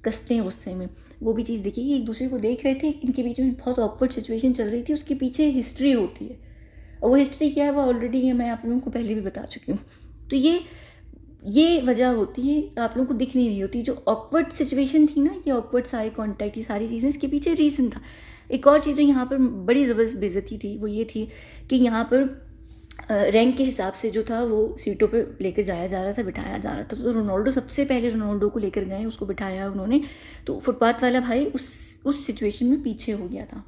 कसते हैं गुस्से में, वो भी चीज़ दिखेगी। एक दूसरे को देख रहे थे, इनके बीच में बहुत ऑकवर्ड सिचुएशन चल रही थी, उसके पीछे हिस्ट्री होती है, और वो हिस्ट्री क्या है वो ऑलरेडी मैं आप लोगों को पहले भी बता चुकी हूँ। तो ये वजह होती है, आप लोगों को दिख नहीं रही होती। जो ऑकवर्ड सिचुएशन थी ना, ये ऑकवर्ड सारे कॉन्टैक्ट, ये सारी चीज़ें, इसके पीछे रीज़न था। एक और चीज़ जो यहाँ पर बड़ी ज़बरदस्त बेइज्जती थी, वो ये थी कि यहाँ पर रैंक के हिसाब से जो था वो सीटों पे लेकर जाया जा रहा था, बिठाया जा रहा था। तो रोनाल्डो सबसे पहले रोनाल्डो को लेकर गए, उसको बिठाया उन्होंने, तो फुटपाथ वाला भाई उस सिचुएशन में पीछे हो गया था।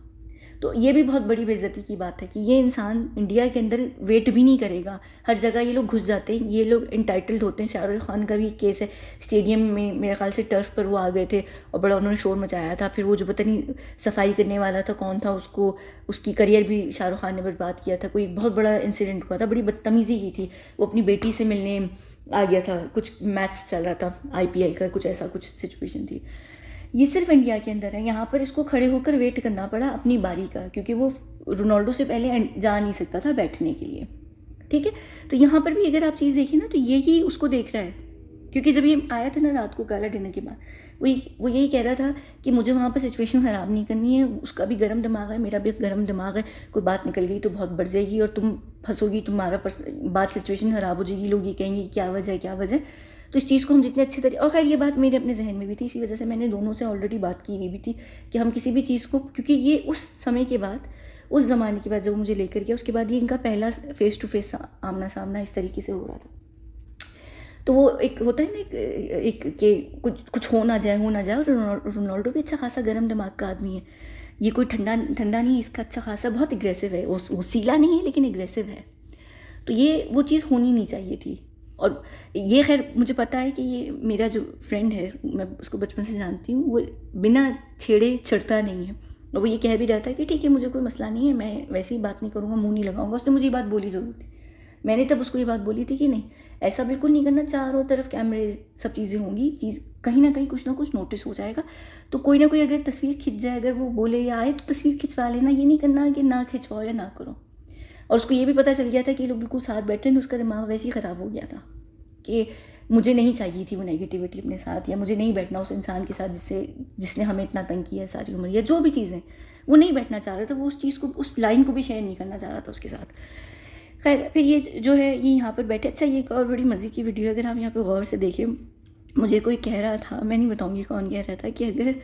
तो ये भी बहुत बड़ी बेइज्जती की बात है कि ये इंसान इंडिया के अंदर वेट भी नहीं करेगा, हर जगह ये लोग घुस जाते हैं, ये लोग इंटाइटल्ड होते हैं। शाहरुख खान का भी एक केस है, स्टेडियम में मेरे ख्याल से टर्फ पर वो आ गए थे और बड़ा उन्होंने शोर मचाया था। फिर वो जो पता नहीं सफाई करने वाला था कौन था, उसको उसकी करियर भी शाहरुख खान ने बर्बाद किया था। कोई बहुत बड़ा इंसिडेंट हुआ था, बड़ी बदतमीज़ी की थी। वो अपनी बेटी से मिलने आ गया था, कुछ मैच चल रहा था IPL का, कुछ ऐसा कुछ सिचुएशन थी। ये सिर्फ इंडिया के अंदर है। यहाँ पर इसको खड़े होकर वेट करना पड़ा अपनी बारी का, क्योंकि वो रोनाल्डो से पहले जा नहीं सकता था बैठने के लिए, ठीक है। तो यहाँ पर भी अगर आप चीज़ देखें ना, तो यही उसको देख रहा है, क्योंकि जब ये आया था ना रात को गाला डिनर के बाद, वो यही कह रहा था कि मुझे वहाँ पर सिचुएशन ख़राब नहीं करनी है, उसका भी गर्म दिमाग है, मेरा भी गर्म दिमाग है, कोई बात निकल गई तो बहुत बढ़ जाएगी और तुम फंसोगी, तुम्हारा बात सिचुएशन ख़राब हो जाएगी, लोग ये कहेंगे क्या वजह है क्या वजह। तो इस चीज़ को हम जितने अच्छे तरीके, और खैर ये बात मेरे अपने जहन में भी थी, इसी वजह से मैंने दोनों से ऑलरेडी बात की हुई भी थी कि हम किसी भी चीज़ को, क्योंकि ये उस समय के बाद, उस ज़माने के बाद जब मुझे लेकर गया, उसके बाद ये इनका पहला फेस टू फेस आमना सामना इस तरीके से हो रहा था। तो वो एक होता है ना एक कि कुछ हो ना जाए और रोनाल्डो भी अच्छा खासा गर्म दिमाग का आदमी है, ये कोई ठंडा नहीं है, इसका अच्छा खासा बहुत एग्रेसिव है, वो सीला नहीं है लेकिन एग्रेसिव है। तो ये वो चीज़ होनी नहीं चाहिए थी। और ये खैर मुझे पता है कि ये मेरा जो फ्रेंड है, मैं उसको बचपन से जानती हूँ, वो बिना छेड़े चढ़ता नहीं है, और वो ये कह भी रहता है कि ठीक है मुझे कोई मसला नहीं है, मैं वैसी बात नहीं करूँगा, मुंह नहीं लगाऊंगा। उसने मुझे ये बात बोली ज़रूर थी, मैंने तब उसको ये बात बोली थी कि नहीं ऐसा बिल्कुल नहीं करना, चारों तरफ कैमरे सब चीज़ें होंगी, कहीं ना कहीं कुछ ना कुछ नोटिस हो जाएगा, तो कोई ना कोई अगर तस्वीर खिंच जाए, अगर वो बोले या आए तो तस्वीर खिंचवा लेना, ये नहीं करना कि ना खिंचवाओ या ना करो। और उसको ये भी पता चल गया था कि ये लोग बिल्कुल साथ बैठे हैं, तो उसका दिमाग वैसे ही ख़राब हो गया था कि मुझे नहीं चाहिए थी वो नेगेटिविटी अपने साथ, या मुझे नहीं बैठना उस इंसान के साथ जिसने हमें इतना तंग किया है सारी उम्र, या जो भी चीज़ें, वो नहीं बैठना चाह रहा था, वो उस चीज़ को, उस लाइन को भी शेयर नहीं करना चाह रहा था उसके साथ। खैर फिर ये जो है ये यहाँ पर बैठे। अच्छा, ये एक और बड़ी मज़े की वीडियो है, अगर आप यहाँ पे गौर से देखें, मुझे कोई कह रहा था, मैं नहीं बताऊँगी कौन कह रहा था, कि अगर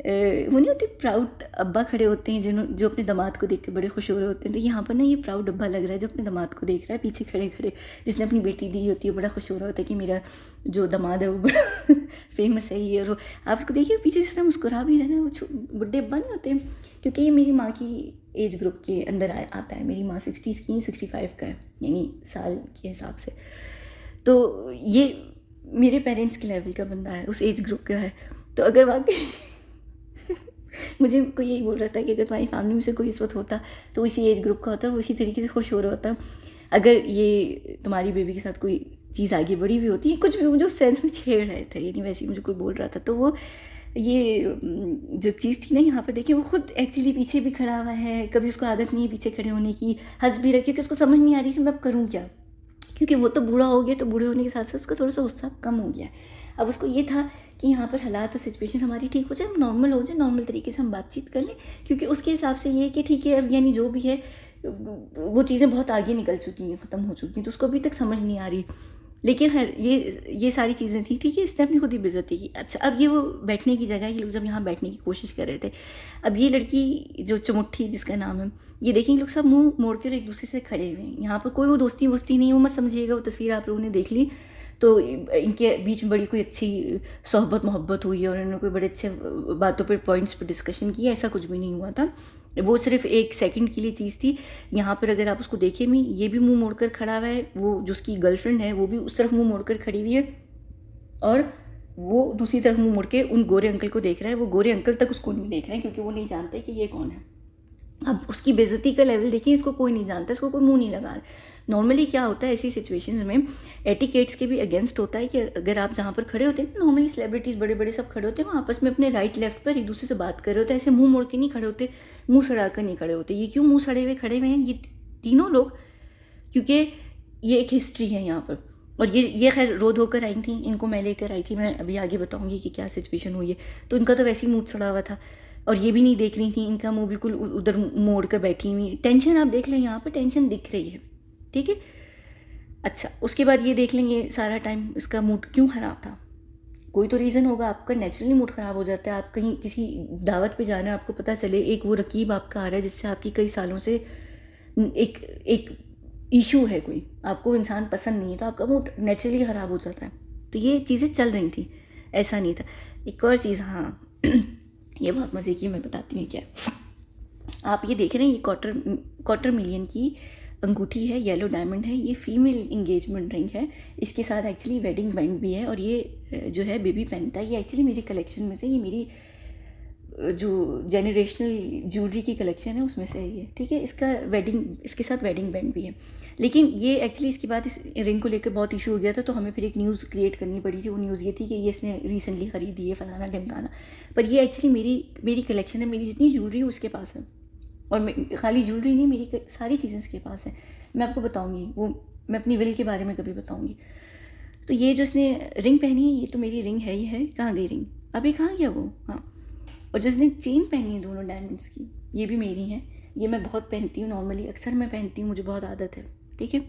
वो नहीं होते प्राउड अब्बा खड़े होते हैं जो अपने दामाद को देख के बड़े खुश हो रहे होते हैं, तो यहाँ पर ना ये प्राउड अब्बा लग रहा है जो अपने दामाद को देख रहा है पीछे खड़े खड़े, जिसने अपनी बेटी दी होती है, बड़ा खुश हो रहा होता है कि मेरा जो दामाद है वो बड़ा फेमस है ये। और आप उसको देखिए पीछे जिस तरह मुस्कुरा भी रहे हैं, वो बुढ़े अब्बा नहीं होते, क्योंकि ये मेरी माँ की एज ग्रुप के अंदर आता है। मेरी माँ 60s की 65 का है, यानी साल के हिसाब से। तो ये मेरे पेरेंट्स के लेवल का बंदा है, उस एज ग्रुप का है। तो अगर वाकई मुझे कोई यही बोल रहा था कि अगर तुम्हारी फैमिली में से कोई इस वक्त होता तो इसी एज ग्रुप का होता, वो इसी तरीके से खुश हो रहा होता। अगर ये तुम्हारी बेबी के साथ कोई चीज़ आगे बढ़ी हुई होती है, कुछ भी मुझे उस सेंस में छेड़ रहे थे, यानी वैसे ही मुझे कोई बोल रहा था, तो वो ये जो चीज़ थी ना यहाँ पर देखिए, वो खुद एक्चुअली पीछे भी खड़ा हुआ है, कभी उसको आदत नहीं है पीछे खड़े होने की, हंस भी रहा, क्योंकि उसको समझ नहीं आ रही थी मैं अब करूँ क्या, क्योंकि वो तो बूढ़ा हो गया, तो बूढ़े होने के साथ साथ उसका थोड़ा सा उत्साह कम हो गया। अब उसको ये था कि यहाँ पर हालात और सिचुएशन हमारी ठीक हो जाए, नॉर्मल हो जाए, नॉर्मल तरीके से हम बातचीत कर लें, क्योंकि उसके हिसाब से ये कि ठीक है अब यानी जो भी है वो चीज़ें बहुत आगे निकल चुकी हैं, ख़त्म हो चुकी हैं, तो उसको अभी तक समझ नहीं आ रही। लेकिन खैर ये सारी चीज़ें थी, ठीक है, इसने अपनी खुद ही बेइज्जती की। अच्छा, अब ये वो बैठने की जगह, ये लोग जब यहाँ बैठने की कोशिश कर रहे थे, अब ये लड़की जो चमुट्ठी जिसका नाम है, ये देखिए लोग सब मुंह मोड़ कर एक दूसरे से खड़े हुए हैं। यहाँ पर कोई वो दोस्ती वोस्ती नहीं, वो मत समझिएगा, वो तस्वीर आप लोगों ने देख ली तो इनके बीच में बड़ी कोई अच्छी सोहबत मोहब्बत हुई है और इन्होंने कोई बड़े अच्छे बातों पर पॉइंट्स पर डिस्कशन किया, ऐसा कुछ भी नहीं हुआ था। वो सिर्फ एक सेकंड के लिए चीज़ थी। यहाँ पर अगर आप उसको देखें भी, ये भी मुंह मोड़कर खड़ा हुआ है, वो जो उसकी गर्लफ्रेंड है वो भी उस तरफ मुंह मोड़कर खड़ी हुई है, और वो दूसरी तरफ मुंह मोड़ के उन गोरे अंकल को देख रहा है। वो गोरे अंकल तक उसको नहीं देख रहे हैं, क्योंकि वो नहीं जानते कि ये कौन है। अब उसकी बेइज्जती का लेवल देखिए, इसको कोई नहीं जानता, इसको कोई मुंह नहीं लगा रहा। नॉर्मली क्या होता है ऐसी सिचुएशंस में, एटिकेट्स के भी अगेंस्ट होता है कि अगर आप जहाँ पर खड़े होते हैं, नॉर्मली सेलिब्रिटीज़ बड़े बड़े सब खड़े होते हैं, वो आपस में अपने राइट लेफ्ट पर एक दूसरे से बात कर रहे होते हैं, ऐसे मुंह मोड़ के नहीं खड़े होते, मुंह सड़ा कर नहीं खड़े होते। ये क्यों मुंह सड़े हुए खड़े हुए हैं ये तीनों लोग, क्योंकि ये एक हिस्ट्री है यहाँ पर। और ये खैर रो धोकर आई थी, इनको मैं लेकर आई थी, मैं अभी आगे बताऊँगी कि क्या सिचुएशन हुई है। तो इनका तो वैसे ही मूड सड़ा हुआ था, और ये भी नहीं देख रही थी, इनका मुंह बिल्कुल उधर मोड़ कर बैठी हुई। टेंशन आप देख लें, यहाँ पर टेंशन दिख रही है, ठीक है। अच्छा, उसके बाद ये देख लेंगे सारा टाइम इसका मूड क्यों ख़राब था। कोई तो रीज़न होगा, आपका नेचुरली मूड ख़राब हो जाता है। आप कहीं किसी दावत पे जा रहे हैं, आपको पता चले एक वो रकीब आपका आ रहा है जिससे आपकी कई सालों से एक इशू है, कोई आपको इंसान पसंद नहीं है, तो आपका मूड नेचुरली ख़राब हो जाता है। तो ये चीज़ें चल रही थी, ऐसा नहीं था। एक और चीज़, हाँ ये बहुत मज़े की, मैं बताती हूँ क्या। आप ये देख रहे हैं, ये क्वार्टर मिलियन की अंगूठी है, येलो डायमंड है, ये फीमेल इंगेजमेंट रिंग है। इसके साथ एक्चुअली वेडिंग बैंड भी है, और ये जो है बेबी पहनता है। ये एक्चुअली मेरी कलेक्शन में से, ये मेरी जो जेनरेशनल ज्वेलरी की कलेक्शन है उसमें से है ये, ठीक है। इसके साथ वेडिंग बैंड भी है। लेकिन ये एक्चुअली इसके बाद इस रिंग को लेकर बहुत इशू हो गया था, तो हमें फिर एक न्यूज़ क्रिएट करनी पड़ी थी। वो न्यूज़ ये थी कि ये इसने रिसेंटली ख़रीदी है, फलाना ढमकाना। पर ये एक्चुअली मेरी कलेक्शन है, मेरी जितनी ज्वेलरी है उसके पास है। और खाली ज्वेलरी नहीं, मेरी सारी चीज़ें इसके पास हैं। मैं आपको बताऊँगी, वो मैं अपनी विल के बारे में कभी बताऊँगी। तो ये जो इसने रिंग पहनी है, ये तो मेरी रिंग है ही है। कहाँ गई रिंग? अब ये कहाँ गया वो? हाँ। और जिसने चेन पहनी है दोनों डायमंड्स की, ये भी मेरी हैं। ये मैं बहुत पहनती हूँ नॉर्मली, अक्सर मैं पहनती हूँ, मुझे बहुत आदत है, ठीक है।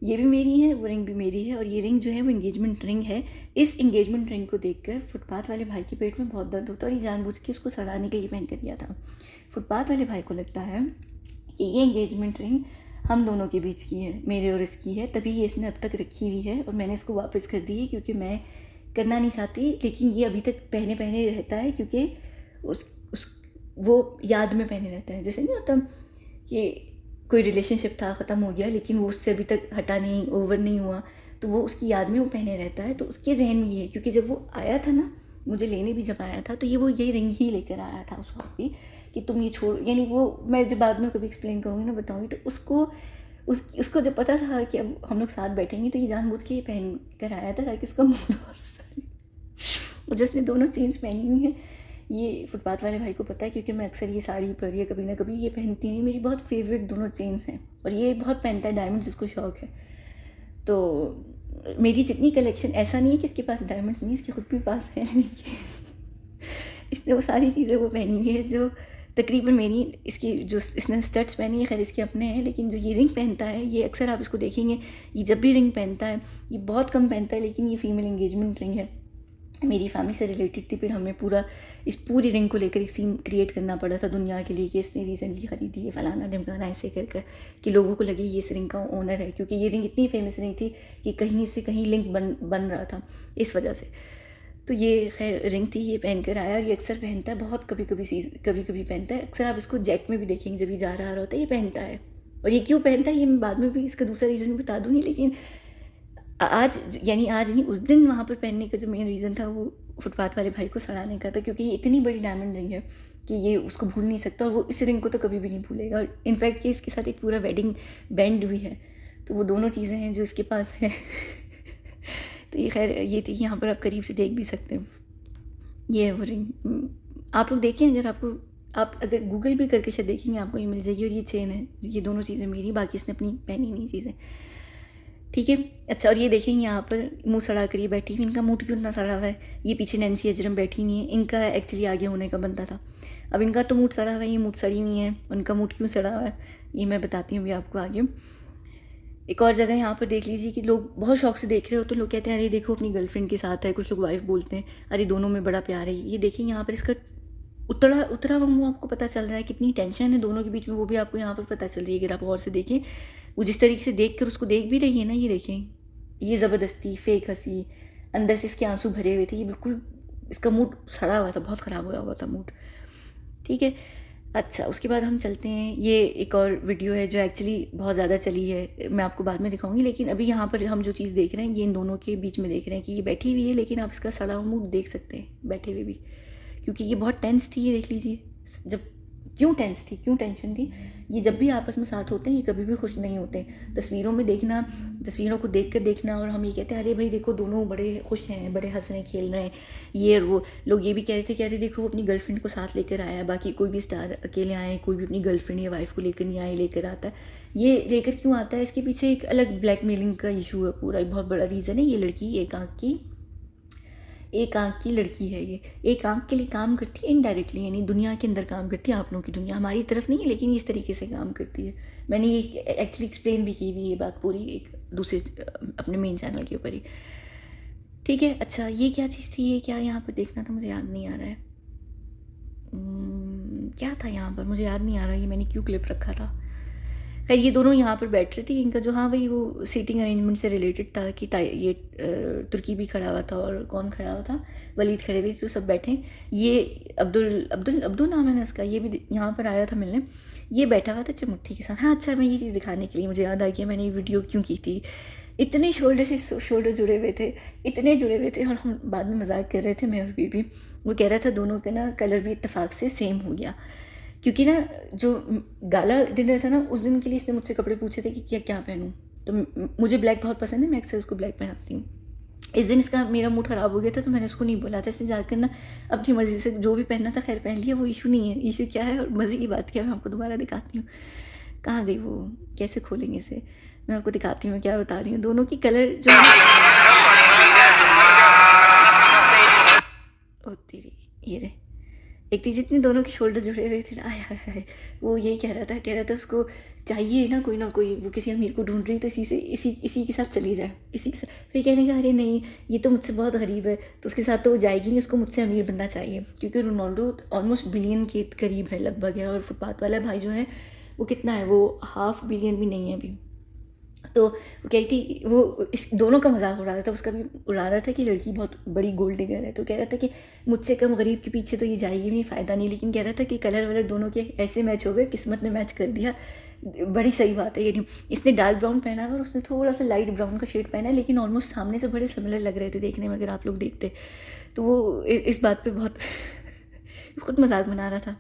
ये भी मेरी है, वो रिंग भी मेरी है। और ये रिंग जो है वो इंगेजमेंट रिंग है। इस इंगेजमेंट रिंग को देखकर फुटपाथ वाले भाई के पेट में बहुत दर्द होता है, और ये जानबूझ के उसको सड़ाने के लिए पहन कर दिया था। फुटपाथ वाले भाई को लगता है कि ये इंगेजमेंट रिंग हम दोनों के बीच की है, मेरे और इसकी है, तभी ये इसने अब तक रखी हुई है। और मैंने इसको वापस कर दी है, क्योंकि मैं करना नहीं चाहती, लेकिन ये अभी तक पहने रहता है, क्योंकि वो याद में पहने रहता है। जैसे नहीं होता कि कोई रिलेशनशिप था, ख़त्म हो गया, लेकिन वो उससे अभी तक हटा नहीं, ओवर नहीं हुआ, तो वो उसकी याद में वो पहने रहता है। तो उसके जहन में ये है, क्योंकि जब वो आया था ना, मुझे लेने भी जब आया था, तो ये रिंग ही लेकर आया था उस वक्त भी, कि तुम ये छोड़, यानी वो मैं जब बाद में कभी एक्सप्लेन करूँगी ना, बताऊँगी, तो उसको जब पता था कि अब हम लोग साथ बैठेंगे, तो ये जानबूझ के ये पहन कर आया था, ताकि उसका मूड और जिसने दोनों चेन्स पहनी हुई हैं, ये फुटपाथ वाले भाई को पता है, क्योंकि मैं अक्सर ये साड़ी पर या कभी ना कभी ये पहनती हूँ। मेरी बहुत फेवरेट दोनों चेन्स हैं, और ये बहुत पहनता है डायमंड्स, जिसको शौक है। तो मेरी जितनी कलेक्शन, ऐसा नहीं है कि इसके पास डायमंड्स नहीं, इसके खुद भी पास है, इसने वो सारी चीज़ें वो पहनी हुई है जो तकरीबन मेरी, इसकी जो इसने स्टड्स पहनी है, खैर इसके अपने हैं, लेकिन जो ये रिंग पहनता है, ये अक्सर आप इसको देखेंगे, ये जब भी रिंग पहनता है, ये बहुत कम पहनता है, लेकिन ये फीमेल इंगेजमेंट रिंग है, मेरी फैमिली से रिलेटेड थी। फिर हमें इस पूरी रिंग को लेकर एक सीन क्रिएट करना पड़ा था दुनिया के लिए, कि इसने रिसेंटली ख़रीदी है, फलाना ढमकाना, ऐसे कर कि लोगों को लगे ये इस रिंग का ओनर है, क्योंकि ये रिंग इतनी फेमस रिंग थी कि कहीं से कहीं लिंक बन रहा था इस वजह से। तो ये खैर रिंग थी, ये पहन कर आया, और ये अक्सर पहनता है, बहुत कभी कभी पहनता है। अक्सर आप इसको जैक में भी देखेंगे, जब ये जा रहा होता है ये पहनता है। और ये क्यों पहनता है, ये मैं बाद में भी इसका दूसरा रीज़न बता दूँगी, लेकिन आज नहीं, उस दिन वहाँ पर पहनने का जो मेन रीज़न था, वो फुटपाथ वाले भाई को सड़ाने का था, क्योंकि ये इतनी बड़ी डायमंड रिंग है कि ये उसको भूल नहीं सकता, और वो इस रिंग को तो कभी भी नहीं भूलेगा। और इनफैक्ट ये इसके साथ एक पूरा वेडिंग बैंड भी है, तो वो दोनों चीज़ें हैं जो इसके पास है। तो ये खैर ये थी, यहाँ पर आप करीब से देख भी सकते हो, ये है वो रिंग। आप लोग देखें, आप अगर गूगल भी करके शायद देखेंगे, आपको ये मिल जाएगी। और ये चेन है, ये दोनों चीज़ें मेरी, बाकी इसने अपनी पहनी नहीं चीज़ें, ठीक है। अच्छा, और ये देखें, यहाँ पर मुंह सड़ा कर ये बैठी हुई, इनका मूड क्यों इतना सड़ा हुआ है? ये पीछे नैन्सी अजरम बैठी हुई है, इनका एक्चुअली आगे होने का बनता था। अब इनका तो मूड सड़ा हुआ है, ये मूड सड़ी हुई है, उनका मूड क्यों सड़ा हुआ है ये मैं बताती हूँ अभी आपको आगे। एक और जगह यहाँ पर देख लीजिए कि लोग बहुत शौक से देख रहे हो, तो लोग कहते हैं अरे देखो अपनी गर्लफ्रेंड के साथ है, कुछ लोग वाइफ बोलते हैं अरे दोनों में बड़ा प्यार है। ये देखिए यहाँ पर इसका उतरा हुआ मुँह आपको पता चल रहा है, कितनी टेंशन है दोनों के बीच में, वो भी आपको यहाँ पर पता चल रही है। अगर आप और से देखें, वो जिस तरीके से देख कर उसको देख भी रही है ना, ये देखें, ये ज़बरदस्ती फेक हंसी, अंदर से इसके आंसू भरे हुए थे, ये बिल्कुल इसका मूड सड़ा हुआ था, बहुत ख़राब हुआ था मूड, ठीक है। अच्छा, उसके बाद हम चलते हैं, ये एक और वीडियो है जो एक्चुअली बहुत ज़्यादा चली है, मैं आपको बाद में दिखाऊंगी, लेकिन अभी यहाँ पर हम जो चीज़ देख रहे हैं, ये इन दोनों के बीच में देख रहे हैं कि ये बैठी हुई है, लेकिन आप इसका सड़ा हुआ मूड देख सकते हैं बैठे हुए भी, क्योंकि ये बहुत टेंस थी। ये देख लीजिए, जब क्यों टेंस थी, क्यों टेंशन थी, ये जब भी आपस में साथ होते हैं ये कभी भी खुश नहीं होते। तस्वीरों में देखना, तस्वीरों को देख कर देखना, और हम ये कहते हैं अरे भाई देखो दोनों बड़े खुश हैं, बड़े हंस रहे हैं, खेल रहे हैं, ये और वो। लोग ये भी कह रहे थे कि अरे देखो वो अपनी गर्लफ्रेंड को साथ लेकर आया है, बाकी कोई भी स्टार अकेले आए, कोई भी अपनी गर्लफ्रेंड या वाइफ को लेकर नहीं आए, लेकर आता है। ये लेकर क्यों आता है, इसके पीछे एक अलग ब्लैकमेलिंग का इशू है, पूरा एक बहुत बड़ा रीज़न है। ये लड़की एक आंख की लड़की है, ये एक आंख के लिए काम करती है इनडायरेक्टली, यानी दुनिया के अंदर काम करती है, आप लोगों की दुनिया, हमारी तरफ नहीं है, लेकिन ये इस तरीके से काम करती है। मैंने ये एक्चुअली एक्सप्लेन भी की हुई ये बात पूरी एक दूसरे अपने मेन चैनल के ऊपर ही, ठीक है। अच्छा, ये क्या चीज़ थी, ये क्या यहाँ पर देखना था, मुझे याद नहीं आ रहा है, क्या था यहाँ पर मुझे याद नहीं आ रहा, ये मैंने क्यों क्लिप रखा था, खैर ये दोनों यहाँ पर बैठ रहे थे, इनका जो हाँ वही वो सीटिंग अरेंजमेंट से रिलेटेड था कि ये तुर्की भी खड़ा हुआ था और कौन खड़ा हुआ था, वलीद खड़े हुए थे, तो सब बैठे। ये अब्दुल नाम है ना इसका, ये भी यहाँ पर आया था मिलने, ये बैठा हुआ था चमुट्ठी के साथ। हाँ अच्छा, मैं ये चीज़ दिखाने के लिए मुझे याद आ गया मैंने ये वीडियो क्यों की थी। इतने शोल्डर से शोल्डर जुड़े हुए थे, इतने जुड़े हुए थे, और हम बाद में मजाक कर रहे थे मैं और बीबी, वो कह रहा था दोनों का ना कलर भी इत्तेफाक से सेम हो गया, क्योंकि ना जो गाला डिनर था ना उस दिन के लिए इसने मुझसे कपड़े पूछे थे कि क्या क्या पहनूं, तो मुझे ब्लैक बहुत पसंद है, मैं अक्सर उसको ब्लैक पहनाती हूँ। इस दिन इसका मेरा मूड ख़राब हो गया था तो मैंने उसको नहीं बोला था, इसने जाकर ना अपनी मर्ज़ी से जो भी पहनना था खैर पहन लिया, वो इशू नहीं है। इशू क्या है और मज़े की बात क्या है, मैं आपको दोबारा दिखाती हूँ। कहाँ गई वो, कैसे खोलेंगे इसे, मैं आपको दिखाती हूँ क्या बता रही हूँ। दोनों की कलर जो ओ तेरी, ये रहे एक थी जितनी दोनों के शोल्डर जुड़े हुए थे, आय हाय हाय, वो यही कह रहा था उसको चाहिए ना कोई, वो किसी अमीर को ढूंढ रही तो इसी के साथ चली जाए, इसी के साथ। फिर कहने का अरे नहीं ये तो मुझसे बहुत गरीब है, तो उसके साथ तो वो जाएगी नहीं, उसको मुझसे अमीर बनना चाहिए, क्योंकि रोनाल्डो ऑलमोस्ट बिलियन के करीब है लगभग है, और फुटपाथ वाला भाई जो है वो कितना है, वो $500 million भी नहीं है अभी। तो वो कही थी, वो इस दोनों का मजाक उड़ा रहा था, उसका भी उड़ा रहा था कि लड़की बहुत बड़ी गोल्ड डिगर है, तो कह रहा था कि मुझसे कम गरीब के पीछे तो ये जाएगी नहीं, फ़ायदा नहीं, लेकिन कह रहा था कि कलर वलर दोनों के ऐसे मैच हो गए, किस्मत ने मैच कर दिया, बड़ी सही बात है ये नहीं। इसने डार्क ब्राउन पहना है और उसने थोड़ा सा लाइट ब्राउन का शेड पहना है, लेकिन ऑलमोस्ट सामने से बड़े सिमिलर लग रहे थे देखने में, अगर आप लोग देखते तो वो इस बात पर बहुत खुद मजाक बना रहा था।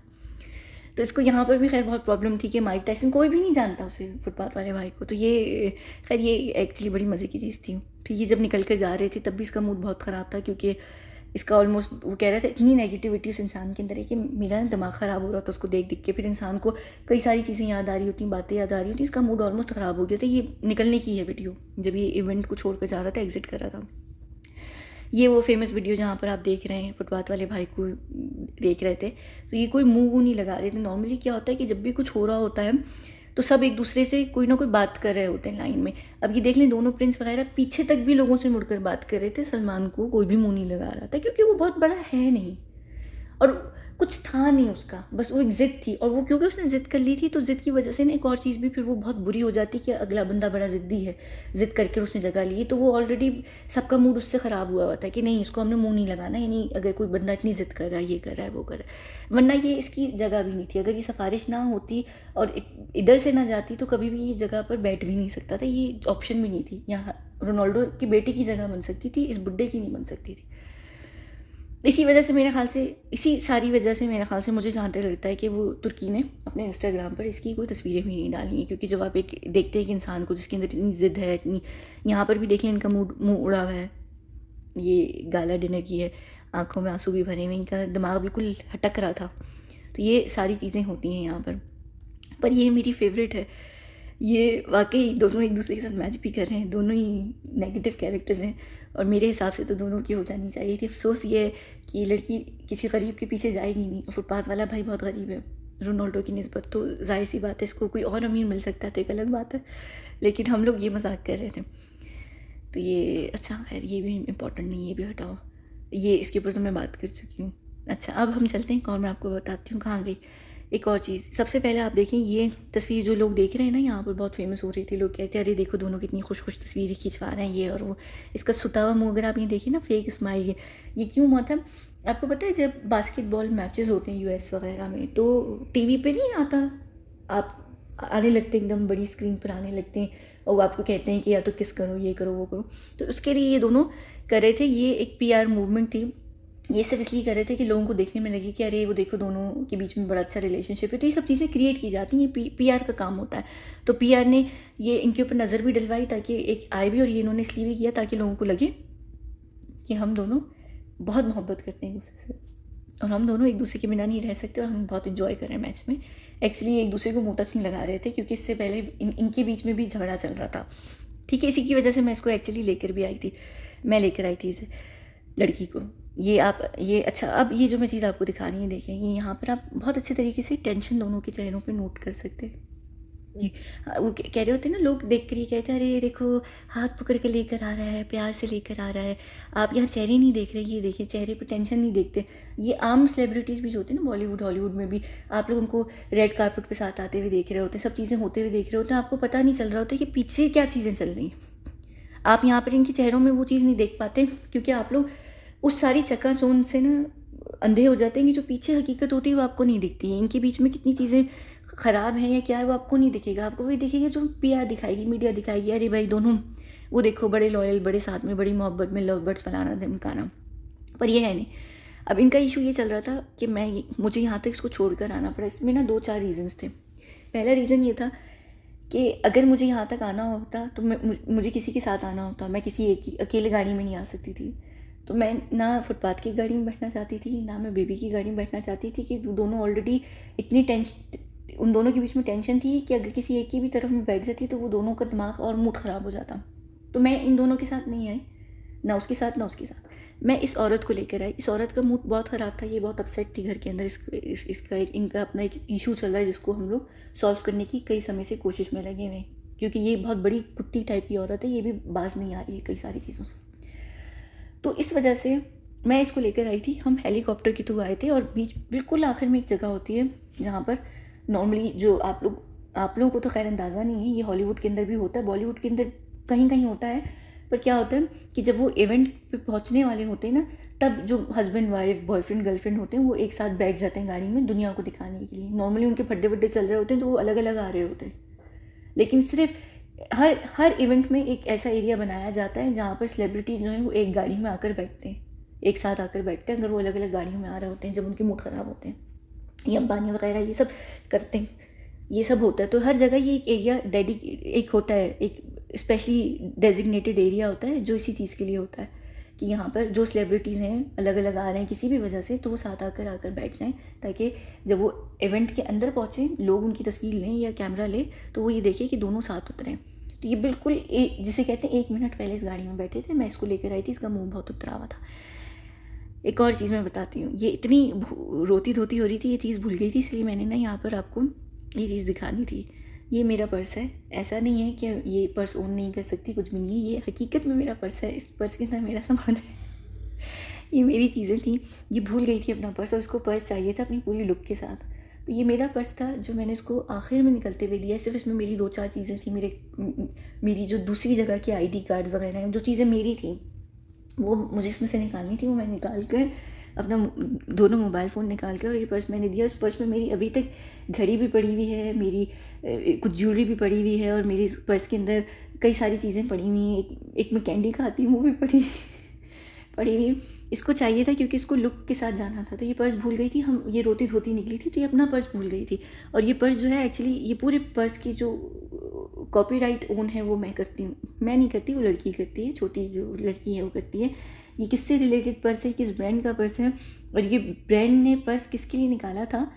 तो इसको यहाँ पर भी खैर बहुत प्रॉब्लम थी कि माइक टाइसन कोई भी नहीं जानता उसे, फुटपाथ वाले भाई को, तो ये खैर ये एक्चुअली बड़ी मज़े की चीज़ थी। फिर ये जब निकल कर जा रहे थे तब भी इसका मूड बहुत ख़राब था, क्योंकि इसका ऑलमोस्ट वो कह रहा था इतनी नेगेटिविटी उस इंसान के अंदर है कि मेरा ना दिमाग ख़राब हो रहा था उसको देख के। फिर इंसान को कई सारी चीज़ें याद आ रही होती, बातें याद आ रही होती, इसका मूड ऑलमोस्ट ख़राब हो गया था। ये निकलने की है वीडियो, जब ये इवेंट को छोड़ कर जा रहा था, एग्जिट कर रहा था। ये वो फेमस वीडियो जहाँ पर आप देख रहे हैं फुटपाथ वाले भाई को देख रहे थे, तो ये कोई मुंह नहीं लगा रहे थे। नॉर्मली क्या होता है कि जब भी कुछ हो रहा होता है तो सब एक दूसरे से कोई ना कोई बात कर रहे होते हैं लाइन में। अब ये देख लें दोनों प्रिंस वगैरह पीछे तक भी लोगों से मुड़कर बात कर रहे थे, सलमान को कोई भी मुंह नहीं लगा रहा था, क्योंकि वो बहुत बड़ा है नहीं और कुछ था नहीं उसका, बस वो एक ज़िद थी, और वो क्योंकि उसने ज़िद कर ली थी तो ज़िद की वजह से ना एक और चीज़ भी फिर वो बहुत बुरी हो जाती कि अगला बंदा बड़ा ज़िद्दी है, ज़िद करके उसने जगह ली, तो वो ऑलरेडी सबका मूड उससे ख़राब हुआ हुआ था कि नहीं इसको हमने मुंह नहीं लगाना, यानी अगर कोई बंदा इतनी ज़िद कर रहा है, ये कर रहा है, वो कर रहा है, वरना ये इसकी जगह भी नहीं थी। अगर ये सिफारिश ना होती और इधर से ना जाती तो कभी भी ये जगह पर बैठ भी नहीं सकता था, ये ऑप्शन भी नहीं थी। यहाँ रोनाल्डो की बेटी की जगह बन सकती थी, इस बुड्ढे की नहीं बन सकती थी। इसी वजह से मेरे ख्याल से, इसी सारी वजह से मेरे ख्याल से मुझे जहाँ तक लगता है कि वो तुर्की ने अपने इंस्टाग्राम पर इसकी कोई तस्वीरें भी नहीं डाली हैं, क्योंकि जब आप एक देखते हैं कि इंसान को जिसके अंदर इतनी ज़िद है, इतनी, यहाँ पर भी देख लें इनका मुंह उड़ा हुआ है, ये गाला डिनर की है, आंखों में आंसू भी भरे हुए, इनका दिमाग बिल्कुल हटक रहा था। तो ये सारी चीज़ें होती हैं यहाँ पर ये मेरी फेवरेट है। ये वाकई दोनों एक दूसरे के साथ मैच भी कर रहे हैं, दोनों ही नेगेटिव कैरेक्टर्स हैं, और मेरे हिसाब से तो दोनों की हो जानी चाहिए थी। अफसोस ये है कि ये लड़की किसी गरीब के पीछे जाएगी नहीं, और फुटपाथ वाला भाई बहुत गरीब है रोनाल्डो की निस्बत, तो जाहिर सी बात है इसको कोई और अमीर मिल सकता है तो एक अलग बात है, लेकिन हम लोग ये मजाक कर रहे थे। तो ये अच्छा खैर ये भी इम्पोर्टेंट नहीं, ये भी हटाओ, ये इसके ऊपर तो मैं बात कर चुकी हूँ। अच्छा अब हम चलते हैं और मैं आपको बताती हूँ कहाँ गई। एक और चीज़, सबसे पहले आप देखें ये तस्वीर जो लोग देख रहे हैं ना, यहाँ पर बहुत फेमस हो रही थी, लोग कहते हैं अरे देखो दोनों कितनी खुश तस्वीरें खिंचवा रहे हैं ये और वो। इसका सुता हुआ मुँह अगर आप ये देखिए ना, फेक स्माइल, ये क्यों हुआ था आपको पता है? जब बास्केटबॉल मैचेस होते हैं यूएस वगैरह में, तो टीवी पे नहीं आता, आप आने लगते हैं एकदम बड़ी स्क्रीन पर आने लगते हैं, और वो आपको कहते हैं कि या तो किस करो, ये करो, वो करो। तो उसके लिए ये दोनों कर रहे थे, ये एक PR मूवमेंट थी। ये सिर्फ इसलिए कर रहे थे कि लोगों को देखने में लगे कि अरे वो देखो दोनों के बीच में बड़ा अच्छा रिलेशनशिप है। तो ये सब चीज़ें क्रिएट की जाती हैं, ये PR का काम होता है। तो PR ने ये इनके ऊपर नज़र भी डलवाई ताकि एक आए भी, और ये इन्होंने इसलिए भी किया ताकि लोगों को लगे कि हम दोनों बहुत मोहब्बत करते हैं एक दूसरे से, और हम दोनों एक दूसरे के बिना नहीं रह सकते, और हम बहुत इन्जॉय कर रहे हैं मैच में। एक्चुअली एक दूसरे को मुँह तक नहीं लगा रहे थे, क्योंकि इससे पहले इनके बीच में भी झगड़ा चल रहा था, ठीक है। इसी की वजह से मैं इसको एक्चुअली लेकर भी आई थी, मैं लेकर आई थी इसे लड़की को। ये अच्छा, अब ये जो मैं चीज़ आपको दिखा रही हूँ देखें, ये यहाँ पर आप बहुत अच्छे तरीके से टेंशन दोनों के चेहरों पे नोट कर सकते हैं। जी, वो कह रहे होते हैं ना, लोग देख कर ये कहते हैं अरे देखो हाथ पकड़ के लेकर आ रहा है, प्यार से लेकर आ रहा है। आप यहाँ चेहरे नहीं देख रहे, ये देखिए चेहरे पे टेंशन नहीं देखते। ये आम सेलिब्रिटीज़ भी जो होते हैं ना बॉलीवुड हॉलीवुड में भी, आप लोग उनको रेड कार्पेट पे साथ आते हुए देख रहे होते हैं, सब चीज़ें होते हुए देख रहे होते हैं, आपको पता नहीं चल रहा होता कि पीछे क्या चीज़ें चल रही हैं। आप यहाँ पर इनके चेहरों में वो चीज़ नहीं देख पाते, क्योंकि आप लोग उस सारी चकाचौंध से ना अंधे हो जाते हैं कि जो पीछे हकीकत होती है वो आपको नहीं दिखती है। इनके बीच में कितनी चीज़ें ख़राब हैं या क्या है वो आपको नहीं दिखेगा। आपको वही दिखेगा जो पीआर दिखाएगी, मीडिया दिखाएगी, अरे भाई दोनों वो देखो बड़े लॉयल, बड़े साथ में, बड़ी मोहब्बत में, लव बर्ड्स फलाना धमकाना। पर ये है नहीं। अब इनका इशू ये चल रहा था कि मुझे यहाँ तक इसको छोड़ कर आना पड़ा। इसमें ना 2-4 रीज़न्स थे। पहला रीज़न ये था कि अगर मुझे यहाँ तक आना होता तो मुझे किसी के साथ आना होता। मैं किसी अकेले गाड़ी में नहीं आ सकती थी। तो मैं ना फुटपाथ की गाड़ी में बैठना चाहती थी, ना मैं बेबी की गाड़ी में बैठना चाहती थी, कि दोनों ऑलरेडी इतनी उन दोनों के बीच में टेंशन थी कि अगर किसी एक की भी तरफ में बैठ जाती तो वो दोनों का दिमाग और मूड ख़राब हो जाता। तो मैं इन दोनों के साथ नहीं आई, ना उसके साथ ना उसके साथ। मैं इस औरत को लेकर आई। इस औरत का मूड बहुत ख़राब था, ये बहुत अपसेट थी घर के अंदर। इसका इनका अपना एक इशू चल रहा है जिसको हम लोग सॉल्व करने की कई समय से कोशिश में लगे हुए हैं, क्योंकि ये बहुत बड़ी कुत्ती टाइप की औरत है, ये भी बाज नहीं आ रही है कई सारी चीज़ों से। तो इस वजह से मैं इसको लेकर आई थी। हम हेलीकॉप्टर के थ्रू आए थे और बीच बिल्कुल आखिर में एक जगह होती है जहाँ पर नॉर्मली जो आप लोगों को तो खैर अंदाज़ा नहीं है, ये हॉलीवुड के अंदर भी होता है, बॉलीवुड के अंदर कहीं कहीं होता है। पर क्या होता है कि जब वो इवेंट पे पहुँचने वाले होते हैं ना, तब जो हस्बैंड वाइफ, बॉयफ्रेंड गर्लफ्रेंड होते हैं वो एक साथ बैठ जाते हैं गाड़ी में दुनिया को दिखाने के लिए। नॉर्मली उनके फड्डे वड्डे चल रहे होते हैं तो वो अलग अलग आ रहे होते हैं, लेकिन सिर्फ हर इवेंट में एक ऐसा एरिया बनाया जाता है जहाँ पर सेलिब्रिटी जो है वो एक गाड़ी में आकर बैठते हैं, एक साथ आकर बैठते हैं। अगर वो अलग अलग गाड़ियों में आ रहे होते हैं जब उनके मूड ख़राब होते हैं, ये अंबानी वगैरह ये सब करते हैं, ये सब होता है। तो हर जगह ये एक एरिया एक होता है, एक स्पेशली डेजिग्नेटेड एरिया होता है जो इसी चीज़ के लिए होता है कि यहाँ पर जो सेलिब्रिटीज़ हैं अलग अलग आ रहे हैं किसी भी वजह से, तो वो साथ आकर बैठ जाएं, ताकि जब वो इवेंट के अंदर पहुँचे, लोग उनकी तस्वीर लें या कैमरा ले, तो वो ये देखें कि दोनों साथ उतरें। तो ये बिल्कुल जिसे कहते हैं 1 मिनट पहले इस गाड़ी में बैठे थे, मैं इसको लेकर आई थी, इसका मुँह बहुत उतरा हुआ था। एक और चीज़ मैं बताती हूँ, ये इतनी रोती धोती हो रही थी, ये चीज़ भूल गई थी, इसलिए मैंने ना यहाँ पर आपको ये चीज़ दिखानी थी। ये मेरा पर्स है, ऐसा नहीं है कि ये पर्स ओन नहीं कर सकती, कुछ भी नहीं है, ये हकीकत में मेरा पर्स है। इस पर्स के अंदर मेरा सामान है, ये मेरी चीज़ें थी। ये भूल गई थी अपना पर्स और इसको पर्स चाहिए था अपनी पूरी लुक के साथ। तो ये मेरा पर्स था जो मैंने इसको आखिर में निकलते हुए दिया। सिर्फ इसमें मेरी 2-4 चीज़ें थी, मेरी जो दूसरी जगह की ID कार्ड वगैरह जो चीज़ें मेरी थी वो मुझे इसमें से निकालनी थी। वो मैं निकाल कर अपना दोनों मोबाइल फ़ोन निकाल कर और ये पर्स मैंने दिया। उस पर्स में मेरी अभी तक घड़ी भी पड़ी हुई है, मेरी कुछ ज्वेलरी भी पड़ी हुई है, और मेरी पर्स के अंदर कई सारी चीज़ें पड़ी हुई हैं। एक मैं कैंडी खाती हूँ वो भी पड़ी हुई। इसको चाहिए था क्योंकि इसको लुक के साथ जाना था, तो ये पर्स भूल गई थी। हम ये रोती धोती निकली थी तो ये अपना पर्स भूल गई थी। और ये पर्स जो है एक्चुअली ये पूरे पर्स की जो कॉपीराइट ओन है वो मैं करती हूँ, मैं नहीं करती, वो लड़की करती है, छोटी जो लड़की है वो करती है। ये किससे रिलेटेड पर्स है, किस ब्रांड का पर्स है, और ये ब्रांड ने पर्स किसके लिए निकाला था,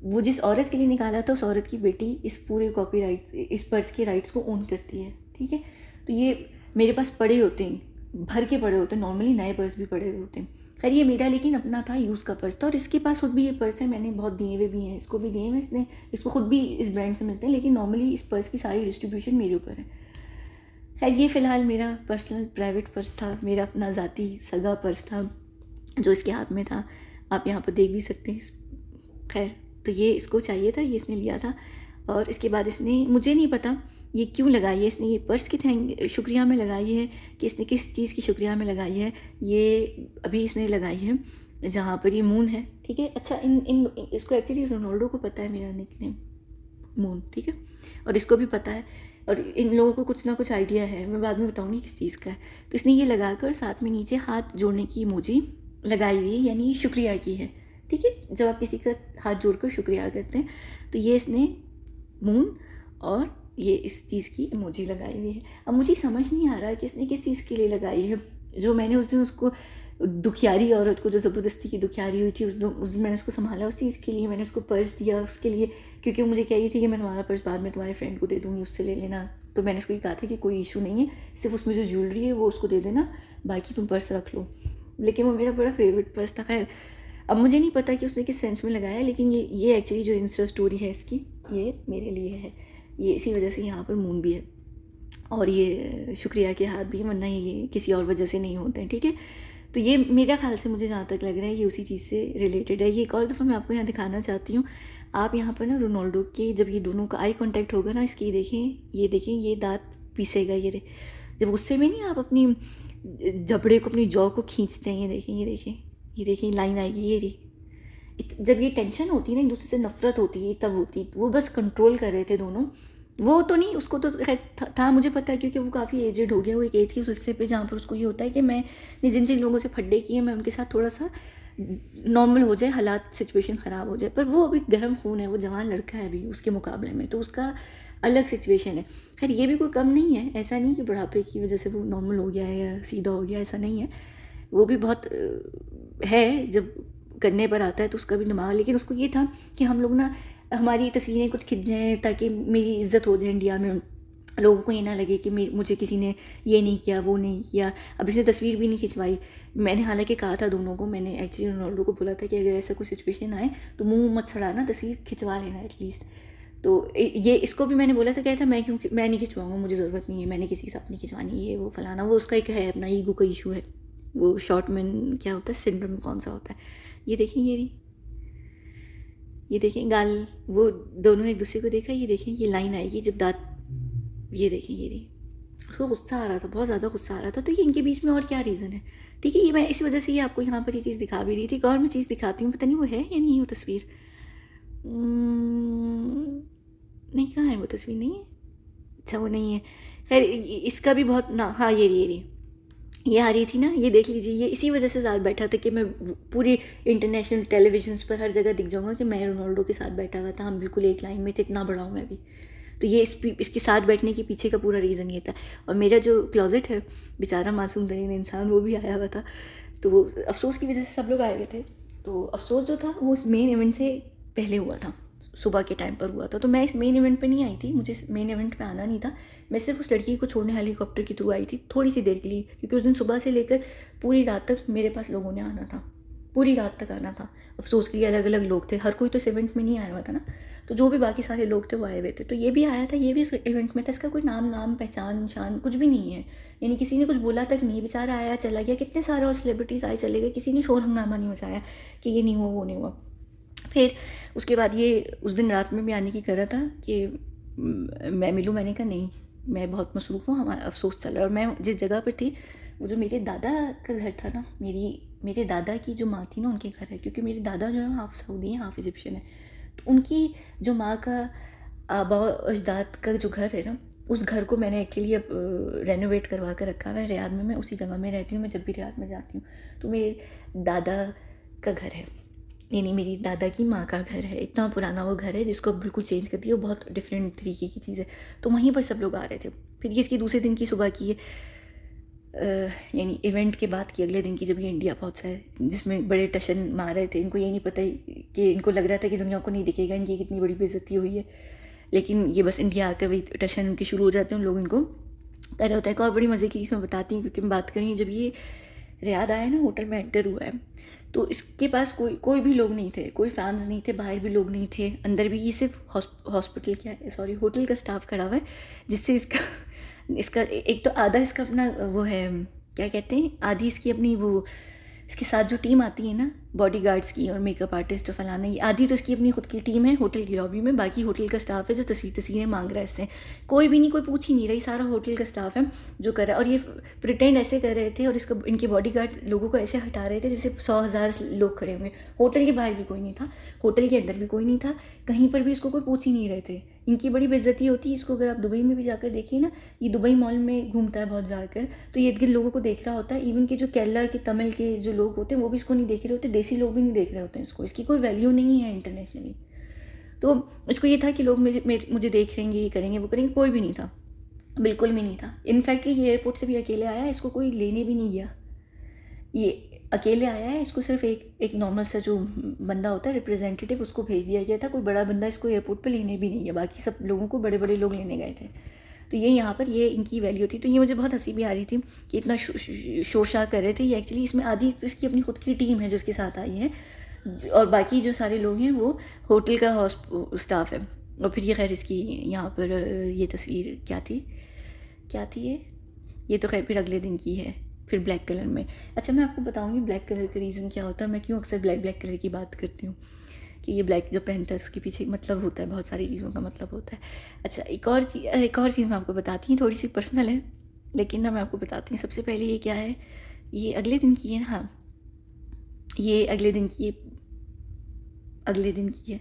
वो जिस औरत के लिए निकाला था उस औरत की बेटी इस पूरे कॉपीराइट, इस पर्स के राइट्स को ओन करती है, ठीक है। तो ये मेरे पास पड़े होते हैं, भर के पड़े होते हैं, नॉर्मली नए पर्स भी पड़े हुए होते हैं। खैर ये मेरा लेकिन अपना था, यूज़ का पर्स था। और इसके पास खुद भी ये पर्स है, मैंने बहुत दिए हुए भी हैं, इसको भी दिए हुए, इसने इसको खुद भी इस ब्रांड से मिलते हैं, लेकिन नॉर्मली इस पर्स की सारी डिस्ट्रीब्यूशन मेरे ऊपर है। खैर ये फ़िलहाल मेरा पर्सनल प्राइवेट पर्स था, मेरा अपना ज़ाती सगा पर्स था जो इसके हाथ में था, आप यहाँ पर देख भी सकते हैं। खैर तो ये इसको चाहिए था, ये इसने लिया था। और इसके बाद इसने, मुझे नहीं पता ये क्यों लगाई है इसने, ये पर्स की शुक्रिया में लगाई है कि इसने किस चीज़ की शुक्रिया में लगाई है, ये अभी इसने लगाई है जहाँ पर ये मून है, ठीक है। अच्छा इसको एक्चुअली रोनाल्डो को पता है मेरा निकनेम मून, ठीक है, और इसको भी पता है, और इन लोगों को कुछ ना कुछ आइडिया है, मैं बाद में बताऊँगी किस चीज़ का है। तो इसने ये लगाकर साथ में नीचे हाथ जोड़ने की इमोजी लगाई हुई है, यानी शुक्रिया की है, ठीक है। जब आप किसी का हाथ जोड़कर शुक्रिया करते हैं तो ये इसने मून और ये इस चीज़ की इमोजी लगाई हुई है। अब मुझे समझ नहीं आ रहा कि इसने किस चीज़ के लिए लगाई है। जो मैंने उस दिन उसको दुखियारी औरत को जो ज़बरदस्ती की दुखियारी हुई थी, उस दिन मैंने उसको संभाला उस चीज़ के लिए, मैंने उसको पर्स दिया उसके लिए, क्योंकि मुझे कह रही थी कि मैं तुम्हारा पर्स बाद में तुम्हारे फ्रेंड को दे दूँगी, उससे ले लेना। तो मैंने उसको ये कहा था कि कोई इशू नहीं है, सिर्फ उसमें जो ज्वेलरी है वो उसको दे देना, बाकी तुम पर्स रख लो। लेकिन वो मेरा बड़ा फेवरेट पर्स था। खैर अब मुझे नहीं पता कि उसने किस सेंस में लगाया, लेकिन ये एक्चुअली जो इंस्टा स्टोरी है इसकी, ये मेरे लिए है। ये इसी वजह से यहाँ पर मून भी है, और ये शुक्रिया के हाथ भी, वरना ये किसी और वजह से नहीं होते हैं, ठीक है। तो ये मेरा ख्याल से, मुझे जहाँ तक लग रहा है, ये उसी चीज़ से रिलेटेड है। ये एक और दफ़ा मैं आपको यहाँ दिखाना चाहती हूँ। आप यहाँ पर ना रोनाल्डो के जब ये दोनों का आई कांटेक्ट होगा ना, इसकी देखें ये दांत पीसेगा, ये जब गुस्से में नहीं आप अपनी जबड़े को, अपनी जॉ को खींचते हैं, ये देखें लाइन आएगी, ये रही। जब ये टेंशन होती है ना, एक दूसरे से नफरत होती है, तब होती, वो बस कंट्रोल कर रहे थे दोनों। वो तो नहीं, उसको तो खैर था मुझे पता है, क्योंकि वो काफ़ी एजेड हो गया, वो एक एज की उस हिस्से पे जहाँ पर उसको ये होता है कि मैंने जिन जिन लोगों से फड्डे किए, मैं उनके साथ थोड़ा सा नॉर्मल हो जाए, हालात सिचुएशन ख़राब हो जाए। पर वो अभी गर्म खून है, वो जवान लड़का है अभी उसके मुकाबले में, तो उसका अलग सिचुएशन है। खैर ये भी कोई कम नहीं है, ऐसा नहीं कि बुढ़ापे की वजह से वो नॉर्मल हो गया है या सीधा हो गया, ऐसा नहीं है। वो भी बहुत है, जब करने पर आता है तो उसका भी दिमाग। लेकिन उसको ये था कि हम लोग ना, हमारी तस्वीरें कुछ खिंच जाएँ ताकि मेरी इज़्ज़त हो जाए इंडिया में, लोगों को ये ना लगे कि मुझे किसी ने ये नहीं किया, वो नहीं किया। अब इसने तस्वीर भी नहीं खिंचवाई। मैंने हालांकि कहा था दोनों को, मैंने एक्चुअली रोनाल्डो को बोला था कि अगर ऐसा कोई सिचुएशन आए तो मुंह मत छड़ाना, तस्वीर खिंचवा लेना एटलीस्ट। तो ये इसको भी मैंने बोला था, कहता मैं नहीं खिंचवाऊँगा, मुझे ज़रूरत नहीं है, मैंने किसी के साथ नहीं खिंचवानी, ये वो फलाना। वो उसका एक है अपना ईगो का इशू है, वो शॉर्ट मैन क्या होता है, सिंड्रोम कौन सा होता है। ये देखें, ये देखें गाल, वो दोनों ने एक दूसरे को देखा। ये देखें, ये लाइन आएगी जब दांत, ये देखें, ये रही। उसको गुस्सा आ रहा था, बहुत ज़्यादा गुस्सा आ रहा था। तो ये इनके बीच में और क्या रीज़न है, ठीक है। ये मैं इस वजह से ये आपको यहाँ पर ये चीज़ दिखा भी रही थी। और मैं चीज़ दिखाती हूँ, पता नहीं वो है या नहीं वो तस्वीर। नहीं, कहाँ है वो तस्वीर, नहीं है, अच्छा वो नहीं है। खैर इसका भी बहुत ना, हाँ ये आ रही थी ना, ये देख लीजिए। ये इसी वजह से साथ बैठा था कि मैं पूरी इंटरनेशनल टेलीविजन्स पर हर जगह दिख जाऊँगा कि मैं रोनाल्डो के साथ बैठा हुआ था, हम बिल्कुल एक लाइन में थे, इतना बड़ा हूँ मैं भी। तो ये इसके साथ बैठने के पीछे का पूरा रीज़न ये था। और मेरा जो क्लोजेट है, बेचारा मासूम तरीन इंसान, वो भी आया हुआ था। तो वो अफसोस की वजह से सब लोग आए हुए थे। तो अफसोस जो था वो उस मेन इवेंट से पहले हुआ था, सुबह के टाइम पर हुआ था। तो मैं इस मेन इवेंट पे नहीं आई थी, मुझे मेन इवेंट पे आना नहीं था। मैं सिर्फ उस लड़की को छोड़ने हेलीकॉप्टर के थ्रू आई थी, थोड़ी सी देर के लिए, क्योंकि उस दिन सुबह से लेकर पूरी रात तक मेरे पास लोगों ने आना था, पूरी रात तक आना था। अफसोस के लिए अलग अलग लोग थे, हर कोई तो इस इवेंट में नहीं आया हुआ था ना। तो जो भी बाकी सारे लोग थे वो आए हुए थे। तो ये भी आया था, ये भी इस इवेंट में था। इसका कोई नाम पहचान शान कुछ भी नहीं है, यानी किसी ने कुछ बोला तक नहीं, बेचारा आया चला गया। कितने सारे और सेलिब्रिटीज़ आए चले गए, किसी ने शोर हंगामा नहीं मचाया कि ये नहीं हुआ, वो नहीं हुआ। फिर उसके बाद ये उस दिन रात में भी आने की कर रहा था कि मैं मिलूँ। मैंने कहा नहीं, मैं बहुत मसरूफ़ हूँ, हमारा अफसोस चल रहा है। और मैं जिस जगह पर थी, वो जो मेरे दादा का घर था ना, मेरे दादा की जो माँ थी ना, उनके घर है। क्योंकि मेरे दादा जो है हाफ़ सऊदी हैं, हाफ़ इजिप्शियन है। तो उनकी जो माँ का आबा अजदाद का जो घर है ना, उस घर को मैंने एक्चुअली अब रेनोवेट करवा कर रखा हुआ है रियाद में। मैं उसी जगह में रहती हूँ, मैं जब भी रियाद में जाती हूँ तो मेरे दादा का घर है, यानी मेरी दादा की माँ का घर है। इतना पुराना वो घर है जिसको बिल्कुल चेंज कर दिया, वो बहुत डिफरेंट तरीके की चीज़ है। तो वहीं पर सब लोग आ रहे थे। फिर ये इसकी दूसरे दिन की सुबह की है, यानी इवेंट के बाद की अगले दिन की, जब ये इंडिया पहुंचा है, जिसमें बड़े टशन मार रहे थे। इनको ये नहीं पता कि इनको लग रहा था कि दुनिया को नहीं दिखेगा इनकी कितनी बड़ी बेइज्जती हुई है, लेकिन ये बस इंडिया आकर वही टशन उनके शुरू हो जाते हैं, उन लोग इनको कर रहे होता है। एक और बड़ी मज़े की चीज़ मैं बताती हूँ, क्योंकि मैं बात करी, जब ये रियाद आया ना, होटल में एंटर हुआ है, तो इसके पास कोई भी लोग नहीं थे, कोई फैंस नहीं थे, बाहर भी लोग नहीं थे, अंदर भी ये सिर्फ होटल का स्टाफ खड़ा हुआ है, जिससे इसका एक तो आधा इसका अपना वो है, क्या कहते हैं, आधी इसकी अपनी वो इसके साथ जो टीम आती है ना, बॉडीगार्ड्स की और मेकअप आर्टिस्ट और फलाना, ये आधी तो इसकी अपनी खुद की टीम है होटल की लॉबी में। बाकी होटल का स्टाफ है जो तस्वीरें मांग रहा है इससे। कोई भी नहीं, कोई पूछ ही नहीं रही, सारा होटल का स्टाफ है जो कर रहा है। और ये प्रिटेंड ऐसे कर रहे थे, और इनके बॉडीगार्ड लोगों को ऐसे हटा रहे थे जैसे 100,000 लोग खड़े होंगे। होटल के बाहर भी कोई नहीं था, होटल के अंदर भी कोई नहीं था, कहीं पर भी इसको कोई पूछ ही नहीं रहे थे। इनकी बड़ी बेइज्जती होती है इसको। अगर आप दुबई में भी जाकर देखिए ना, ये दुबई मॉल में घूमता है बहुत जाकर, तो ये इर्द गिर्द लोगों को देख रहा होता है। इवन के जो केरला के तमिल के जो लोग होते हैं वो भी इसको नहीं देख रहे होते, देसी लोग भी नहीं देख रहे होते हैं इसको। इसकी कोई वैल्यू नहीं है इंटरनेशनली। तो इसको ये था कि लोग मुझे देख लेंगे, ये करेंगे, वो करेंगे। कोई भी नहीं था, बिल्कुल भी नहीं था। इनफैक्ट ये एयरपोर्ट से भी अकेले आया, इसको कोई लेने भी नहीं गया, ये अकेले आया है। इसको सिर्फ एक नॉर्मल सा जो बंदा होता है रिप्रेजेंटेटिव, उसको भेज दिया गया था। कोई बड़ा बंदा इसको एयरपोर्ट पे लेने भी नहीं गया, बाकी सब लोगों को बड़े बड़े लोग लेने गए थे। तो ये यहाँ पर ये इनकी वैल्यू थी। तो ये मुझे बहुत हंसी भी आ रही थी कि इतना शोशा कर रहे थे। ये एक्चुअली इसमें आधी तो इसकी अपनी खुद की टीम है जिसके साथ आई है, और बाकी जो सारे लोग हैं वो होटल का स्टाफ है। और फिर ये खैर इसकी यहाँ पर ये तस्वीर क्या थी ये तो खैर फिर अगले दिन की है, फिर ब्लैक कलर में। अच्छा, मैं आपको बताऊँगी ब्लैक कलर का रीज़न क्या होता है, मैं क्यों अक्सर ब्लैक कलर की बात करती हूँ, कि ये ब्लैक जो पहनता है उसके पीछे मतलब होता है, बहुत सारी चीज़ों का मतलब होता है। अच्छा, एक और चीज़ मैं आपको बताती हूँ, थोड़ी सी पर्सनल है लेकिन ना मैं आपको बताती हूँ। सबसे पहले ये क्या है, ये अगले दिन की है ना, हाँ ये अगले दिन की है,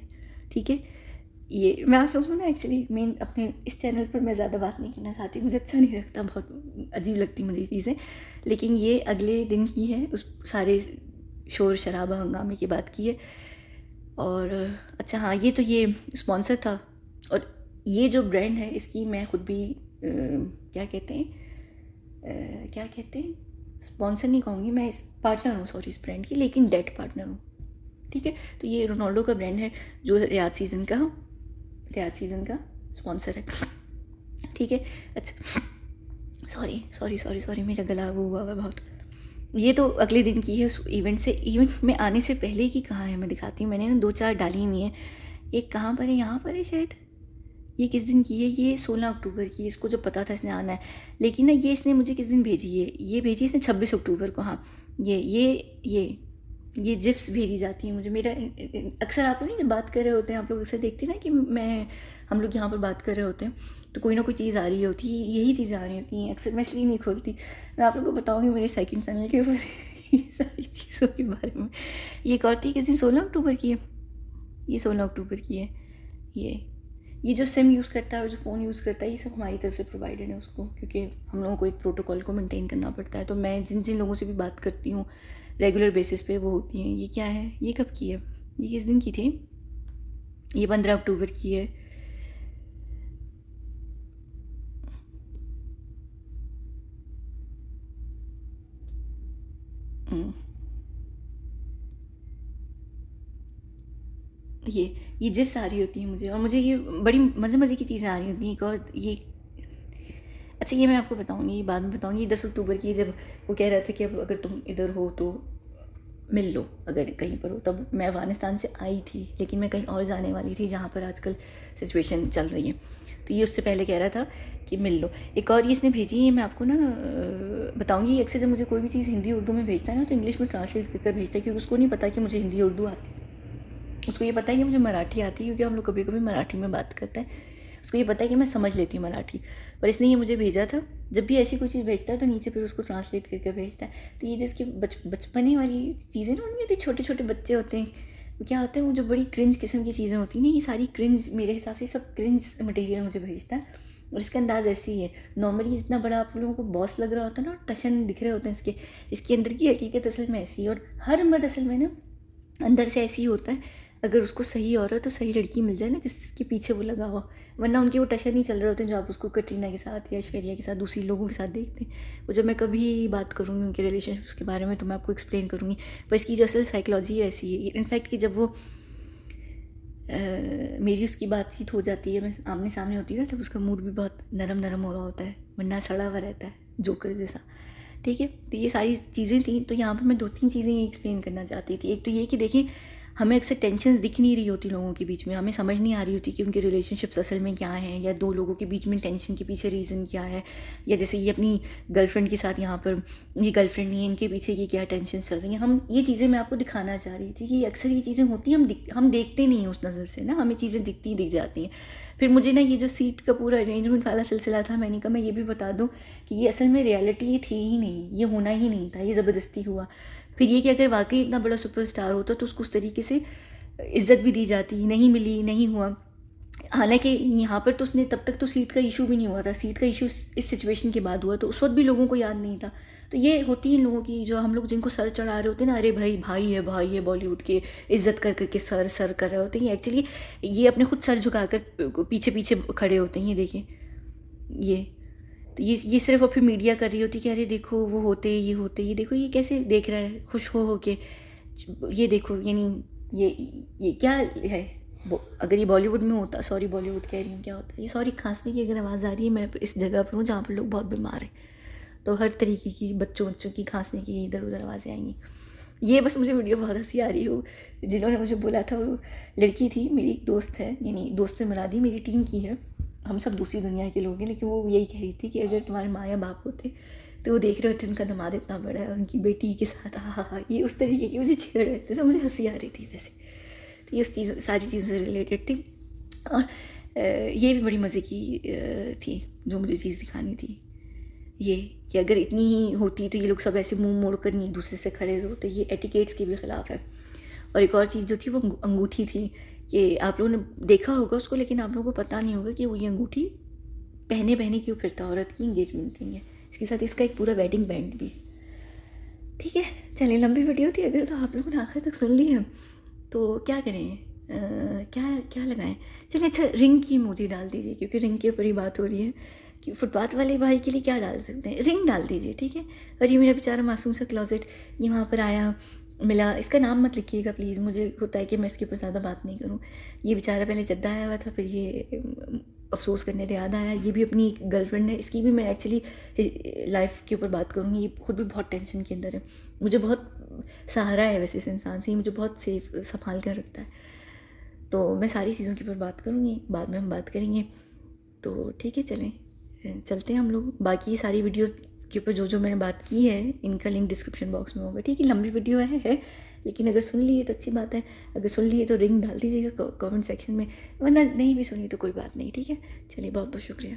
ठीक है। ये मैं आप लोगों को ना एक्चुअली मेन अपने इस चैनल पर मैं ज़्यादा बात नहीं करना चाहती, मुझे अच्छा नहीं लगता, बहुत अजीब लगती मुझे चीज़ें, लेकिन ये अगले दिन की है, उस सारे शोर शराबा हंगामे की बात की है। और अच्छा हाँ, ये स्पॉन्सर था, और ये जो ब्रांड है इसकी मैं खुद भी क्या कहते हैं, स्पॉन्सर नहीं कहूँगी मैं, इस पार्टनर हूँ सॉरी इस ब्रांड की, लेकिन डेट पार्टनर हूँ, ठीक है। तो ये रोनाल्डो का ब्रांड है जो रियाद सीज़न का स्पॉन्सर है, ठीक है। अच्छा सॉरी मेरा गला वो हुआ बहुत। ये तो अगले दिन की है, उस इवेंट में आने से पहले की कहाँ है मैं दिखाती हूँ, मैंने ना 2-4 डाली हुई है। एक कहाँ पर है, यहाँ पर है शायद। ये किस दिन की है, ये 16 अक्टूबर की, इसको जो पता था इसने आना है, लेकिन ना ये इसने मुझे किस दिन भेजी है, ये भेजी इसने 26 अक्टूबर को। हाँ ये जिप्स भेजी जाती है मुझे। मेरा अक्सर आप लोग नहीं जब बात कर रहे होते हैं, आप लोग अक्सर देखते हैं ना कि हम लोग यहाँ पर बात कर रहे होते हैं तो कोई ना कोई चीज़ आ रही होती है, यही चीज़ें आ रही होती हैं अक्सर, मैं इसलिए नहीं खोलती। मैं आप लोग को बताऊँगी मेरे सेकंड चैनल के ऊपर ये सारी चीज़ों के बारे में। ये एक और थी किस दिन, 16 अक्टूबर की है, ये 16 अक्टूबर की है। ये जो सिम यूज़ करता है और जो फ़ोन यूज़ करता है, ये सब हमारी तरफ से प्रोवाइडेड है उसको, क्योंकि हम लोगों को एक प्रोटोकॉल को मेंटेन करना पड़ता है। तो मैं जिन लोगों से भी बात करती हूँ रेगुलर बेसिस पे वो होती हैं। ये क्या है, ये कब की है, ये किस दिन की थी, ये 15 अक्टूबर की है। ये जिप्स आ रही होती है मुझे, और मुझे ये बड़ी मज़े की चीज़ें आ रही होती हैं। एक और ये अच्छा, ये मैं आपको बताऊँगी, ये बाद में बताऊँगी। 10 अक्टूबर की, जब वो कह रहा था कि अब अगर तुम इधर हो तो मिल लो, अगर कहीं पर हो। तब मैं अफ़गानिस्तान से आई थी, लेकिन मैं कहीं और जाने वाली थी जहाँ पर आजकल सिचुएशन चल रही है। तो ये उससे पहले कह रहा था कि मिल लो। एक और ये इसने भेजी है, मैं आपको ना बताऊँगी। अक्सर जब मुझे कोई भी चीज़ हिंदी उर्दू में भेजता है ना, तो इंग्लिश में ट्रांसलेट करके भेजता है, क्योंकि उसको नहीं पता कि मुझे हिंदी उर्दू आती, उसको ये पता है कि मुझे मराठी आती है, क्योंकि हम लोग कभी कभी मराठी में बात करते हैं। उसको ये पता है कि मैं समझ लेती हूँ मराठी, पर इसने ये मुझे भेजा था। जब भी ऐसी कोई चीज़ भेजता है तो नीचे फिर उसको ट्रांसलेट करके भेजता है। तो ये जिसकी बचपने वाली चीज़ें ना, उनमें छोटे छोटे बच्चे होते हैं, वो क्या होते हैं, वो जो बड़ी क्रिंज किस्म की चीज़ें होती हैं ना, ये सारी क्रिंज, मेरे हिसाब से सब क्रिंज मटेरियल मुझे भेजता है। और इसका अंदाज़ ऐसे ही है, नॉर्मली जितना बड़ा आप लोगों को बॉस लग रहा होता है ना, टशन दिख रहे होते हैं इसके अंदर की हकीकत असल में ऐसी है। और हर मर्द असल में ना अंदर से ऐसे ही होता है, अगर उसको सही औरत तो सही लड़की मिल जाए ना जिसके पीछे वो लगा हुआ, वरना उनके वो टशन नहीं चल रहे होते हैं जो आप उसको कटरीना के साथ या ऐश्वर्या के साथ दूसरी लोगों के साथ देखते हैं। वो जब मैं कभी बात करूँगी उनके रिलेशनशिप्स के बारे में तो मैं आपको एक्सप्लेन करूँगी, पर इसकी जो असल साइकोलॉजी है ऐसी है। इनफैक्ट कि जब वो मेरी उसकी बातचीत हो जाती है, मैं आमने सामने होती है ना, तब उसका मूड भी बहुत नरम हो रहा होता है, वरना सड़ा हुआ रहता है जोकर जैसा, ठीक है। तो ये सारी चीज़ें थी। तो यहाँ पर मैं 2-3 चीज़ें ये एक्सप्लेन करना चाहती थी। एक तो ये कि देखिए, हमें अक्सर टेंशन्स दिख नहीं रही होती लोगों के बीच में, हमें समझ नहीं आ रही होती कि उनके रिलेशनशिप्स असल में क्या हैं, या दो लोगों के बीच में टेंशन के पीछे रीज़न क्या है, या जैसे ये अपनी गर्लफ्रेंड के साथ, यहाँ पर ये गर्लफ्रेंड नहीं है, इनके पीछे की क्या टेंशन चल रही हैं। हम ये चीज़ें मैं आपको दिखाना चाह रही थी कि अक्सर ये चीज़ें होती हैं, हम देखते नहीं हैं उस नज़र से ना, हमें चीज़ें दिख जाती हैं। फिर मुझे ना ये जो सीट का पूरा अरेंजमेंट वाला सिलसिला था, मैंने कहा मैं ये भी बता दूँ कि ये असल में रियलिटी थी ही नहीं, ये होना ही नहीं था, ये ज़बरदस्ती हुआ। फिर ये कि अगर वाकई इतना बड़ा सुपरस्टार होता तो उसको उस तरीके से इज़्ज़त भी दी जाती, नहीं मिली, नहीं हुआ। हालांकि यहाँ पर तो उसने तब तक तो सीट का इशू भी नहीं हुआ था, सीट का इशू इस सिचुएशन के बाद हुआ, तो उस वक्त भी लोगों को याद नहीं था। तो ये होती हैं लोगों की, जो हम लोग जिनको सर चढ़ा रहे होते हैं ना, अरे भाई है बॉलीवुड के, इज्जत कर करके सर कर रहे होते हैं, एक्चुअली ये अपने खुद सर झुका कर पीछे खड़े होते हैं। ये देखिए, ये तो ये सिर्फ और फिर मीडिया कर रही होती है कि अरे देखो वो होते, ये देखो ये कैसे देख रहा है खुश हो के, ये देखो। यानी ये क्या है, अगर ये बॉलीवुड में होता, सॉरी बॉलीवुड कह रही हूँ, क्या होता है ये, सॉरी खांसने की अगर आवाज़ आ रही है, मैं इस जगह पर हूँ जहाँ पर लोग बहुत बीमार हैं, तो हर तरीके की बच्चों की खांसने की इधर उधर आवाज़ें आएंगी। ये बस मुझे वीडियो बहुत हंसी आ रही हो। जिन्होंने मुझे बोला था वो लड़की थी, मेरी एक दोस्त है, यानी दोस्त से मिला दी, मेरी टीम की है, हम सब दूसरी दुनिया के लोग हैं, लेकिन वो यही कह रही थी कि अगर तुम्हारे माँ या बाप होते तो वो देख रहे होते उनका दामाद इतना बड़ा है, उनकी बेटी के साथ हा, ये उस तरीके की मुझे छेड़ रहे थे, तो मुझे हंसी आ रही थी वैसे। तो ये उस चीज़, सारी चीज़ों से रिलेटेड थी। और ये भी बड़ी मज़े की थी जो मुझे चीज़ दिखानी थी, ये कि अगर इतनी ही होती तो ये लोग सब ऐसे मुंह मोड़ कर नहीं एक दूसरे से खड़े रहो, तो ये एटिकेट्स के भी ख़िलाफ़ है। और एक और चीज़ जो थी वो अंगूठी थी, कि आप लोगों ने देखा होगा उसको, लेकिन आप लोगों को पता नहीं होगा कि वो ये अंगूठी पहने क्यों फिरता, औरत की इंगेजमेंट रिंग है, इसके साथ इसका एक पूरा वेडिंग बैंड भी। ठीक है, चलिए लंबी वीडियो थी, अगर तो आप लोगों ने आखिर तक सुन ली है तो क्या करें, क्या लगाएं। चलिए अच्छा, रिंग की इमोजी डाल दीजिए, क्योंकि रिंग के ऊपर ही बात हो रही है कि फुटपाथ वाले भाई के लिए क्या डाल सकते हैं, रिंग डाल दीजिए, ठीक है। और ये मेरा बेचारा मासूम सा क्लोजेट ये वहाँ पर आया मिला, इसका नाम मत लिखिएगा प्लीज़, मुझे होता है कि मैं इसके ऊपर ज़्यादा बात नहीं करूँ। ये बेचारा पहले जद्दा आया हुआ था, फिर ये अफसोस करने याद आया, ये भी अपनी गर्लफ्रेंड है, इसकी भी मैं एक्चुअली लाइफ के ऊपर बात करूँगी। ये खुद भी बहुत टेंशन के अंदर है, मुझे बहुत सहारा है वैसे इस इंसान से, मुझे बहुत सेफ संभाल कर रखता है। तो मैं सारी चीज़ों के ऊपर बात करूँगी, बाद में हम बात करेंगे। तो ठीक है, चलें चलते हैं हम लोग। बाकी सारी वीडियोस के ऊपर जो मैंने बात की है इनका लिंक डिस्क्रिप्शन बॉक्स में होगा, ठीक है। लंबी वीडियो है, लेकिन अगर सुन लिए तो अच्छी बात है, अगर सुन लिए तो रिंग डाल दीजिएगा कमेंट सेक्शन में, वरना नहीं भी सुनी तो कोई बात नहीं, ठीक है। चलिए, बहुत बहुत शुक्रिया।